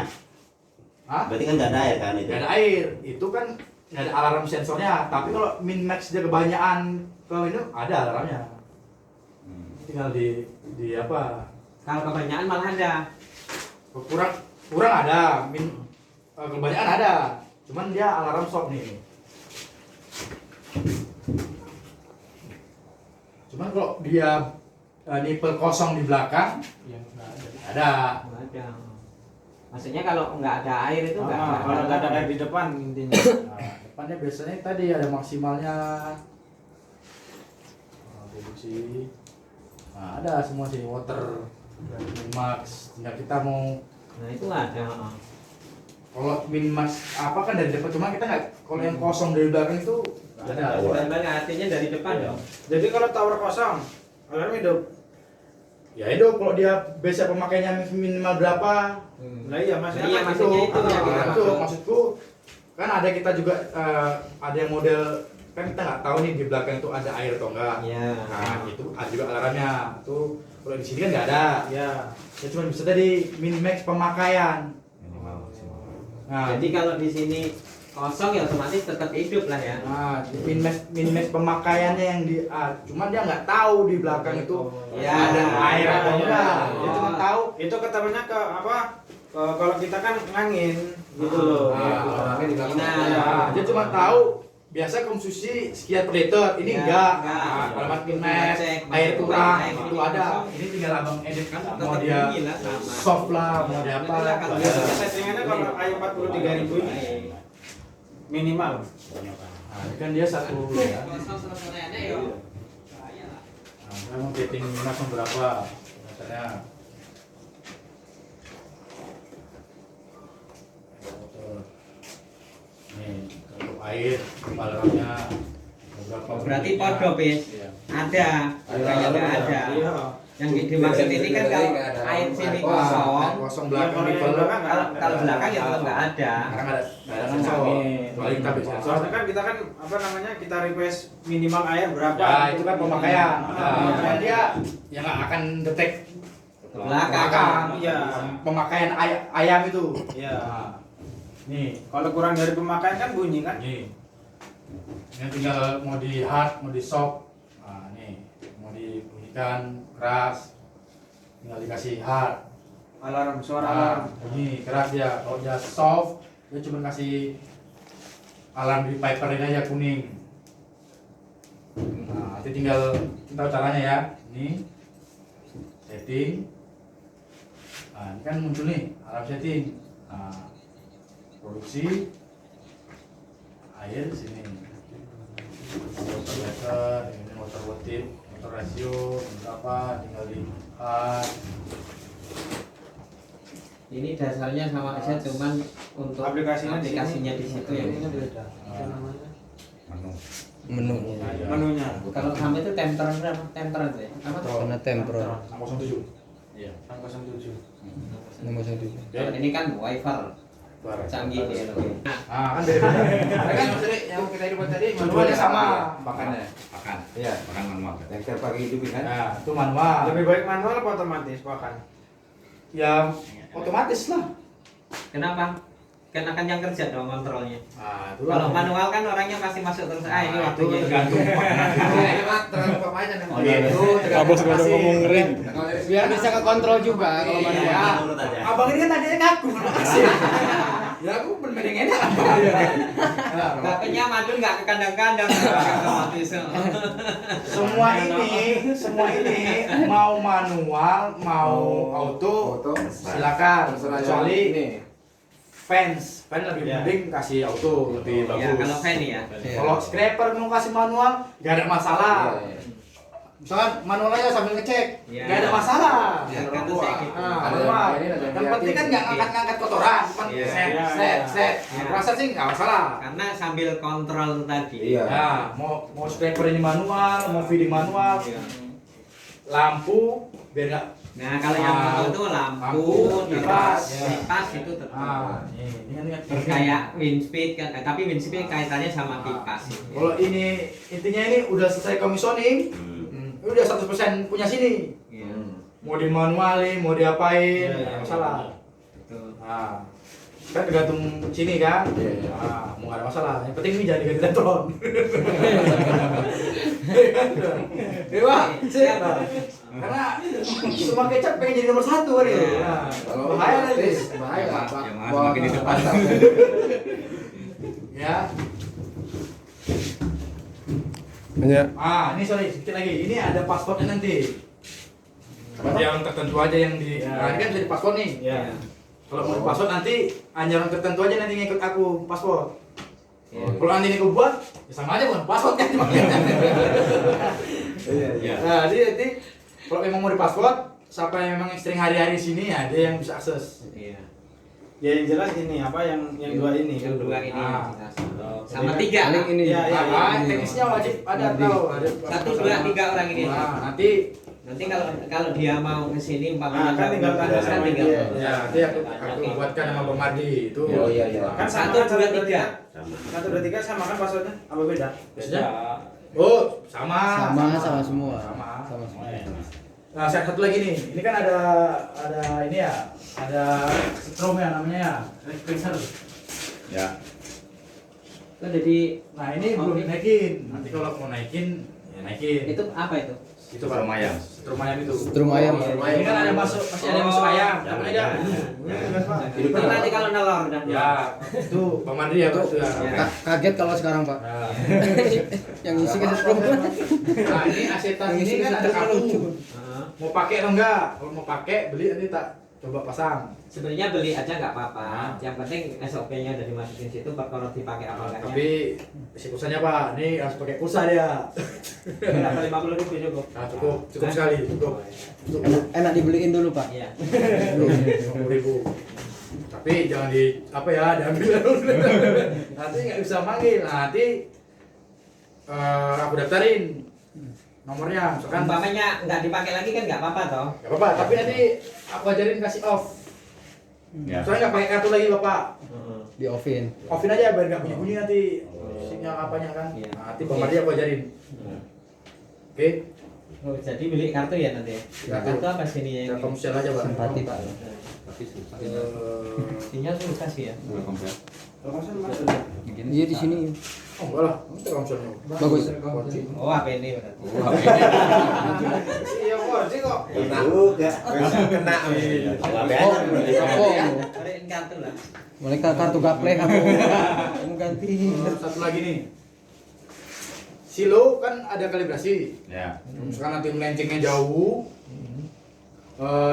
Hah? Berarti kan nggak ada air kan itu? Nggak ada air. Itu kan nggak ada alarm sensornya. Tapi kalau min max dia kebanyakan ke itu ada alarmnya. Tinggal di apa? Kalau kebanyakan malah ada. Kurang ada. Kebanyakan ada. Cuman dia alarm stop nih. Cuman kalau dia nipel kosong di belakang, ya nggak ada. Nggak ada. Maksudnya kalau nggak ada air itu nggak kalau nggak ada air di depan intinya. Nah, depannya biasanya tadi ada maksimalnya produksi. Nah, ada semua sini water dan max. Tinggal kita mau Nah itu ada. kalau min max apa kan dari depan, cuma kita nggak, kalau yang kosong dari belakang itu nggak ada. Sebenarnya artinya dari depan dong. Jadi kalau tower kosong, alarm hidup. Ya itu kalau dia biasa pemakaiannya minimal berapa? Nah iya maksudnya Iya, kan maksudnya itu yang kita Nah, itu maksudku kan ada kita juga ada yang model kan kita nggak tahu nih di belakang itu ada air atau enggak. Iya. Nah itu ada juga alarmnya. Itu kalau di sini kan nggak ada. ya. Ya cuma bisa tadi min max pemakaian. Nah, Jadi kalau di sini kosong ya otomatis tetap hidup lah ya. nah min max pemakaiannya yang cuman dia nggak tahu di belakang itu Ya, ada air atau ya, enggak. ya. Dia cuma tahu. Itu ketemunya ke apa? Kalau kita kan ngangin gitu loh. Nah, Nah, dia cuma tahu biasa konsumsi sekian per liter, ini Ya, enggak. enggak. Alamat min max, Cek, air masuk kurang, air, itu ada. kosong. Ini tinggal abang edit kan mau Tetap dia bunyi lah sama. soft lah, mau dia apa. Itulah kalau Biasanya settingannya kalau air 43.000 ini minimal. Nah, ini kan dia satu ya. Kosong selesainya ya. Bahaya lah. Nah, kita mau setting max berapa? Misalnya nih untuk air balarnya berapa? Berarti podo bis. Iya. Ada, bukannya nggak ada. Iya. Yang dimaksud ini kan kalau air sini kosong, Kosong Ya, belakang kalau di yang belakang. belakang nggak kalau belakang ya tetap nggak ada. Sekarang ada sensor. Kecuali kita bisa sensor. Soalnya kan kita kan apa namanya kita request minimal air berapa? Ya itu kan pemakaian. Ah, Nah, dia yang nggak akan detek Belakang. Iya. pemakaian ayam itu. Iya. Nah, nih, Kalau kurang dari pemakaian kan bunyi kan? nih. Ini tinggal mau di hard, mau di soft. Nah, nih, mau dibunyikan keras. Tinggal dikasih hard. Alarm, suara Nah, alarm. bunyi keras dia. Kalau dia soft, dia cuma kasih alarm di piper ini aja kuning. Nah, nanti tinggal kita tahu caranya ya. Ini setting. Nah, ini kan muncul nih alarm setting. Nah, produksi air sini. Water meter, ini water watt, water ratio, berapa? Tinggal di hard. Ini dasarnya sama aja, cuman untuk Aplikasinya di situ ya. Ini beda. Menunya. Menunya. Kalau sama itu temperatur berapa? Temperatur ya? Apa? Karena tempro. 607. Iya. 607. Nomor 1. Kalau ini kan wiper. Canggih dia. Ah, kan beda-beda. Ada kan maksudnya yang kita hidup tadi manualnya sama pakannya. Pakan. Iya. Pakan manual. Yang tiap pagi hidupin kan? Nah, itu manual. Lebih baik manual apa otomatis pakan? Ya otomatis lah. Kenapa? Karena kan yang kerja dong kontrolnya. Nah, itu Kalau manual kan orangnya pasti masuk terus. Ah ini waktunya. tergantung. Ini mah tergantung pemainnya nih. Oh, iya. Itu Abang sekarang ngomong ngering. Biar bisa ke kontrol juga kalau Iya. manual. Menurut aja. Abang ini kan tadinya ngaku makasih. Ya aku bener yang enak. Katanya Madun nggak ke kandang-kandang. Otomatis. Semua ini mau manual, mau auto, silakan. Kecuali ini. fans lebih Iya. mending kasih auto lebih Ya bagus. kalau fan ya. Kalau scraper mau kasih manual, nggak ada masalah. Misalkan manual aja sambil ngecek, Iya. nggak ada masalah. Iya, kan Menurut saya gua. gitu. Nah, Ada manual. yang ini, ada yang Yang penting kan liatin. nggak ngangkat-ngangkat kotoran, cuman Iya. set, Iya. set. Iya. Proses sih nggak masalah. Karena sambil kontrol tadi. Iya. Ya, mau scraper ini manual, mau feeding manual, Iya. lampu biar nggak. Nah kalau yang Ah, itu lampu, lampu, kipas, kipas. kipas itu tetap. Ini kan Kayak wind speed kan, tapi wind speed kaitannya sama kipas. Kalau ini intinya ini udah selesai commissioning, ini udah 100% punya sini. Iya. Mau dimanualin, mau diapain, Iya, nggak masalah. Betul. Nah, kan tergantung sini kan. Iya. Nah, mau nggak ada masalah. Yang penting ini jangan diganti tentron. Iya, Pak. Siap. Karena semua kecap pengen jadi nomor 1 kan itu. Iya. Nah, Kalau bahaya nanti. bahaya Pak. Ya, Mas, makin di depan. Ya. Hanya Ah, ini sorry, sedikit lagi. Ini ada pasportnya nanti. Yang tertentu aja yang di. Nah, ini kan bisa di paspor nih. Iya. Kalau mau di paspor nanti hanya orang tertentu aja nanti ngikut aku paspor. Iya. Kalau nanti ini aku buat, ya sama aja bukan paspor kan. Iya. Nah, jadi nanti kalau memang mau di paspor, siapa yang memang sering hari-hari sini ya dia yang bisa akses. Iya. Ya yang jelas ini apa yang dua ini. Yang dua ini Ah. sama Jadi 3. Paling ini. Iya, iya. Ah, teknisnya wajib ada tahu. Ada 1, 2, 3 orang ini. Nah, nanti kalau dia mau ke sini Ah, kan tinggal tanda kan sama tinggal. dia. ya nanti aku buatkan sama Bang Mardi itu. Oh iya iya. Kan sama 1, kan 2, 3. Sama. 1, 2, 3 sama kan passwordnya? Apa beda? Biasanya? Oh, sama. Sama semua. Sama. Sama semua. Nah, satu lagi nih. Ini kan ada ini ya. Ada strom ya namanya ya. Cleanser. Ya. Itu jadi Nah, ini belum dinaikin. Nanti kalau mau naikin, ya naikin. itu apa itu? Itu Strom ayam. Strom ayam itu. Strom ayam. Ini kan ada masuk, masih ada masuk ayam. Tapi aja. Itu nanti kalau nelor dan Ya, itu Bang Mandri ya, Pak. Itu ya. Kaget kalau sekarang Pak. Nah, Yang isi ke strom. nah, ini asetan Yang ini isi kan ada strom kartu. lucu. Mau pakai atau enggak? Kalau mau pakai, beli nanti tak coba pasang. Sebenarnya beli aja nggak apa-apa. Yang penting SOP-nya udah dimasukin situ kalau dipakai apa enggaknya. Tapi isi pulsanya Pak, ini harus pakai pulsa dia. Berapa 50.000 cukup. Nah, cukup sekali, cukup. Enak dibeliin dulu Pak. Iya. 50.000. Tapi jangan di apa ya, diambil terus. Nanti nggak bisa manggil. Nah, nanti aku daftarin nomornya, misalkan Umpamanya nggak dipakai lagi kan nggak apa-apa toh. nggak apa-apa. Tapi nanti aku ajarin kasih off. Ya. Soalnya nggak pakai kartu lagi Bapak. Di offin. Offin aja biar nggak bunyi-bunyi nanti sinyal apanya kan. Iya. Nah, nanti Bang Mardi aku ajarin. Oke. Oh, jadi beli kartu ya nanti. Kartu. Kartu apa sih ini Kita yang komersial aja Pak. Simpati Pak. sinyal susah sih ya. Kalau kan masuk. Iya di sini. Oh enggak lah, itu komersialnya. Bagus. Oh apa ini berarti? Iya sih kok. Kena juga. Kena. Banyak berarti. Oh, Cariin kartu lah. mereka kartu gaple kamu. Kamu ganti. Satu lagi nih. Silo kan ada kalibrasi. Ya. Misalkan nanti melencengnya jauh,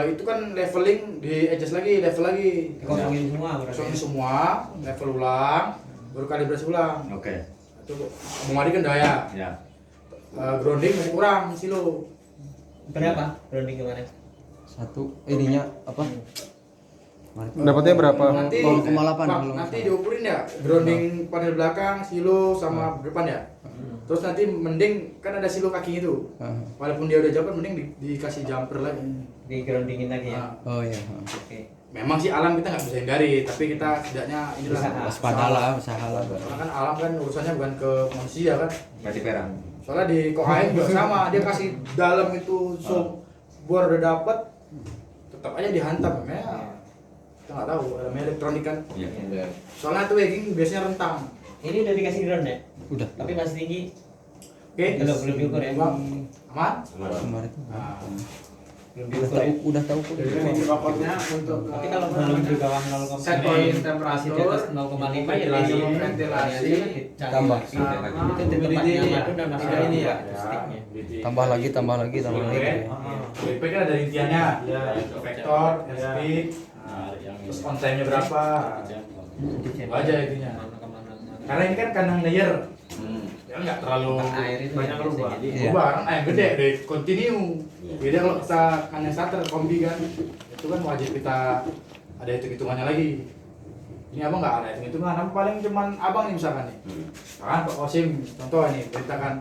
itu kan leveling di adjust lagi, level lagi. Dikosongin semua berarti. Kosongin semua, level ulang, baru kalibrasi ulang. Oke. Itu Bang Madi kan daya. Ya. Grounding masih kurang silo. Berapa grounding kemarin? Satu ininya apa? dapatnya berapa? Nanti 0,8 Bang, kalau nanti nggak diukurin ya grounding panel belakang, silo sama depan ya. Terus nanti mending kan ada silo kaki itu. Walaupun dia udah jumper mending dikasih jumper lagi. Di groundingin lagi ya. Oh iya. Oke. Memang sih alam kita nggak bisa hindari, tapi kita setidaknya inilah Waspada lah, usaha lah. Karena kan alam kan urusannya bukan ke manusia kan. Berarti perang. Soalnya di Kokain juga sama, dia kasih dalam itu bor udah dapet, tetap aja dihantam ya. Kita nggak tahu, ada elektronik kan. Iya. Soalnya tuh wegging biasanya rentang. Ini udah dikasih ground ya? Udah. Tapi masih tinggi. Oke. Belum diukur ya? Aman? Kemarin. Nah, Belum Udah diukur ya? tahu, udah tahu kok. Jadi ini pokoknya untuk Tapi kalau belum di bawah 0,5 set point masih di temperatur, atas 0,5 ya ventilasi, di ventilasi, tambah. Itu tempatnya madu dan Tiga ini ya. sticknya. Tambah lagi, tambah lagi, tambah lagi. WP kan ada rinciannya, Iya. vektor, speed, terus on time-nya berapa, itu aja intinya. Karena ini kan kandang layer, ya nggak terlalu Air itu banyak yang rubah. biasa jadi. Iya. berubah, kan ayam gede deh, continue. Beda kalau kita kandang starter kombi kan, itu kan wajib kita ada hitung-hitungannya lagi. Ini abang nggak ada hitung-hitungan, abang paling cuman abang nih misalkan nih. Misalkan Pak Osim, contoh nih, beritakan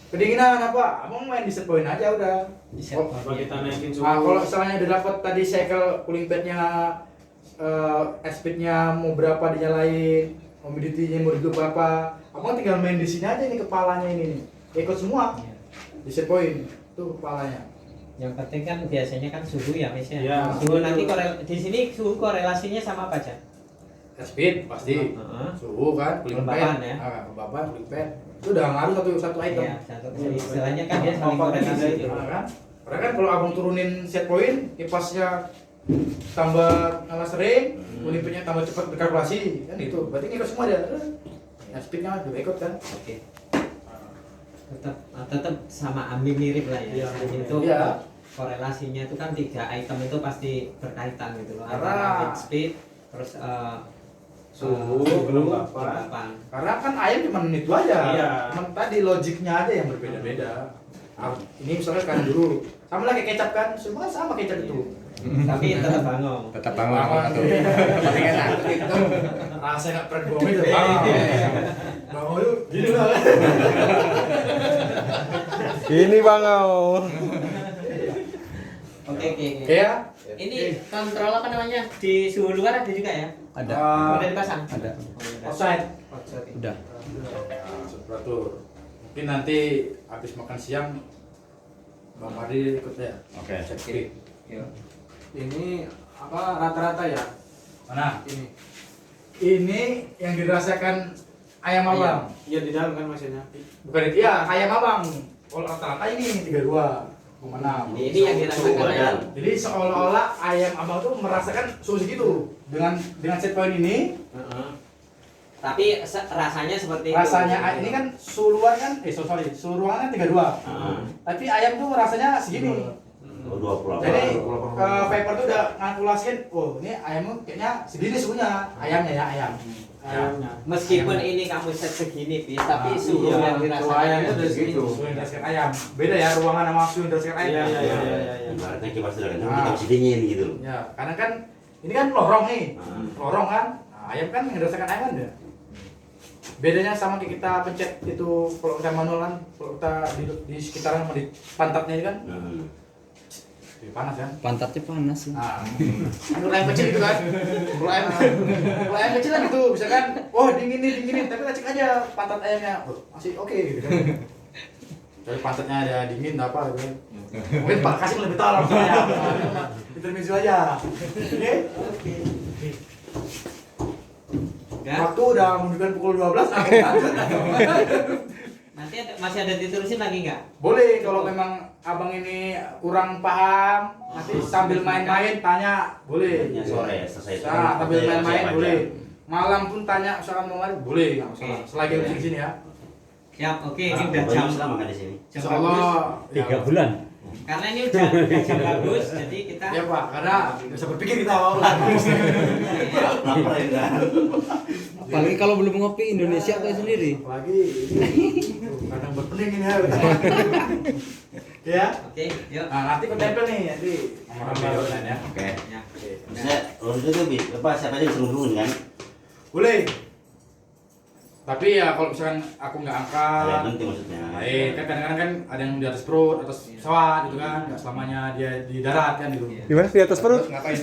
kedinginan apa, abang main di set point aja udah. Oh, apa kita naikin suhu. kalau misalnya udah dapat tadi cycle cooling padnya, speednya mau berapa dinyalain, humidity-nya mau hidup berapa, abang tinggal main di sini aja nih kepalanya ini nih, ikut semua di set point tuh kepalanya. Yang penting kan biasanya kan suhu ya Mas ya. Iya. Suhu nanti di sini suhu korelasinya sama apa aja? Speed pasti, suhu kan, cooling Kelembapan pad, ya. kelembapan, cooling pad, itu udah ngaruh satu item. Iya, satu istilahnya kan dia saling korelasi gitu. Nah, kan? Karena kan kalau abang turunin set point, kipasnya tambah nyala sering, cooling padnya tambah cepat berkalkulasi, kan itu. Berarti ngikut semua dia. Ya speednya juga ikut kan. Oke. Tetap sama ambil mirip lah ya. Iya, Itu iya. korelasinya itu kan 3 item itu pasti berkaitan gitu loh. Karena- Antara wind speed, terus Suhu, kelembapan. Karena kan ayam cuma itu aja. Iya. Cuman tadi logiknya aja yang berbeda-beda. Ini misalnya kan dulu sama lah kayak kecap kan, semua sama kecap itu. Tapi tetap bangong. Tetap bangun tuh. Paling enak itu. Rasa nggak pernah bohong itu. Bangun itu gini lah. Ini Bang Au. Oke. Ya. Ini kontrol apa namanya? Di suhu luar ada juga ya? Ada. Udah dipasang? Ada. Offside. Udah. Temperatur. Mungkin nanti habis makan siang Bang Mardi ikut ya. Oke. Cek speed. Yuk. Ini apa rata-rata ya? Mana? Ini. Ini yang dirasakan ayam abang. Iya di dalam kan maksudnya. Bukan itu ya, ayam abang. Kalau rata-rata ini 32,6. Ini yang dirasakan ayam. Jadi seolah-olah ayam abang tuh merasakan suhu segitu dengan set point ini. Tapi rasanya seperti itu. Rasanya ini kan suhu luar kan, suhu ruangan kan 32. Tapi ayam tuh rasanya segini. 20. Jadi Viper tuh udah ngalkulasiin, oh ini ayam kayaknya segini suhunya, ayamnya ya ayam. Ayamnya. Meskipun ini kamu set segini, Pis, tapi suhu iya, yang suhu dirasakan ayamnya itu udah segitu. Suhu yang dirasakan ayam. Beda ya ruangan sama suhu yang dirasakan ayam. Iya. Ibaratnya kipas sudah kencang, kita mesti dingin gitu. Ya, karena kan ini kan lorong nih, lorong kan. Nah, ayam kan yang dirasakan ayam kan ya. Bedanya sama kayak kita pencet itu kalau kita manual kan, kalau kita di sekitaran sama di pantatnya itu kan, lebih panas kan. Pantatnya panas sih. Nah, kalau ayam kecil gitu kan, kalau ayam kecil kan gitu, bisa kan, oh dinginin, tapi kita cek aja pantat ayamnya, oh, masih oke gitu kan. Jadi pantatnya ada dingin apa gitu kan. Mungkin Pak Kasim lebih tahu langsung ayam, intermezzo aja. Oke? Ya. Waktu udah menunjukkan pukul 12, aku lanjut. Nanti masih ada diterusin lagi nggak? Boleh kalau memang abang ini kurang paham, nanti sambil main-main tanya, boleh. Ya, sore selesai. Nah, sambil Siap main-main aja. boleh. Malam pun tanya misalkan mau mari, boleh nggak masalah. Oke. Selagi di sini ya. Ya, oke, ini Ah, udah banyak jam selama kan di sini. jam Insya bagus. Allah. 3 bulan. Karena ini udah jam bagus, jadi kita Ya Pak, karena bisa berpikir kita mau. Lapar ya enggak? Apalagi kalau belum ngopi Indonesia kayak sendiri. Apalagi ini kadang berpening ini ya. Ya. Oke, yuk. Nah, nanti ketempel nih nanti nomor ya. Oke. Ya. Bisa, kalau itu tuh apa siapa aja bisa menghubungin kan? Boleh. Tapi ya kalau misalkan aku nggak Hal angkat, yang penting maksudnya. baik kan kadang-kadang kan ada yang di atas perut, atas pesawat gitu kan, nggak selamanya dia di darat kan gitu. Gimana di atas perut? Terus ngapain?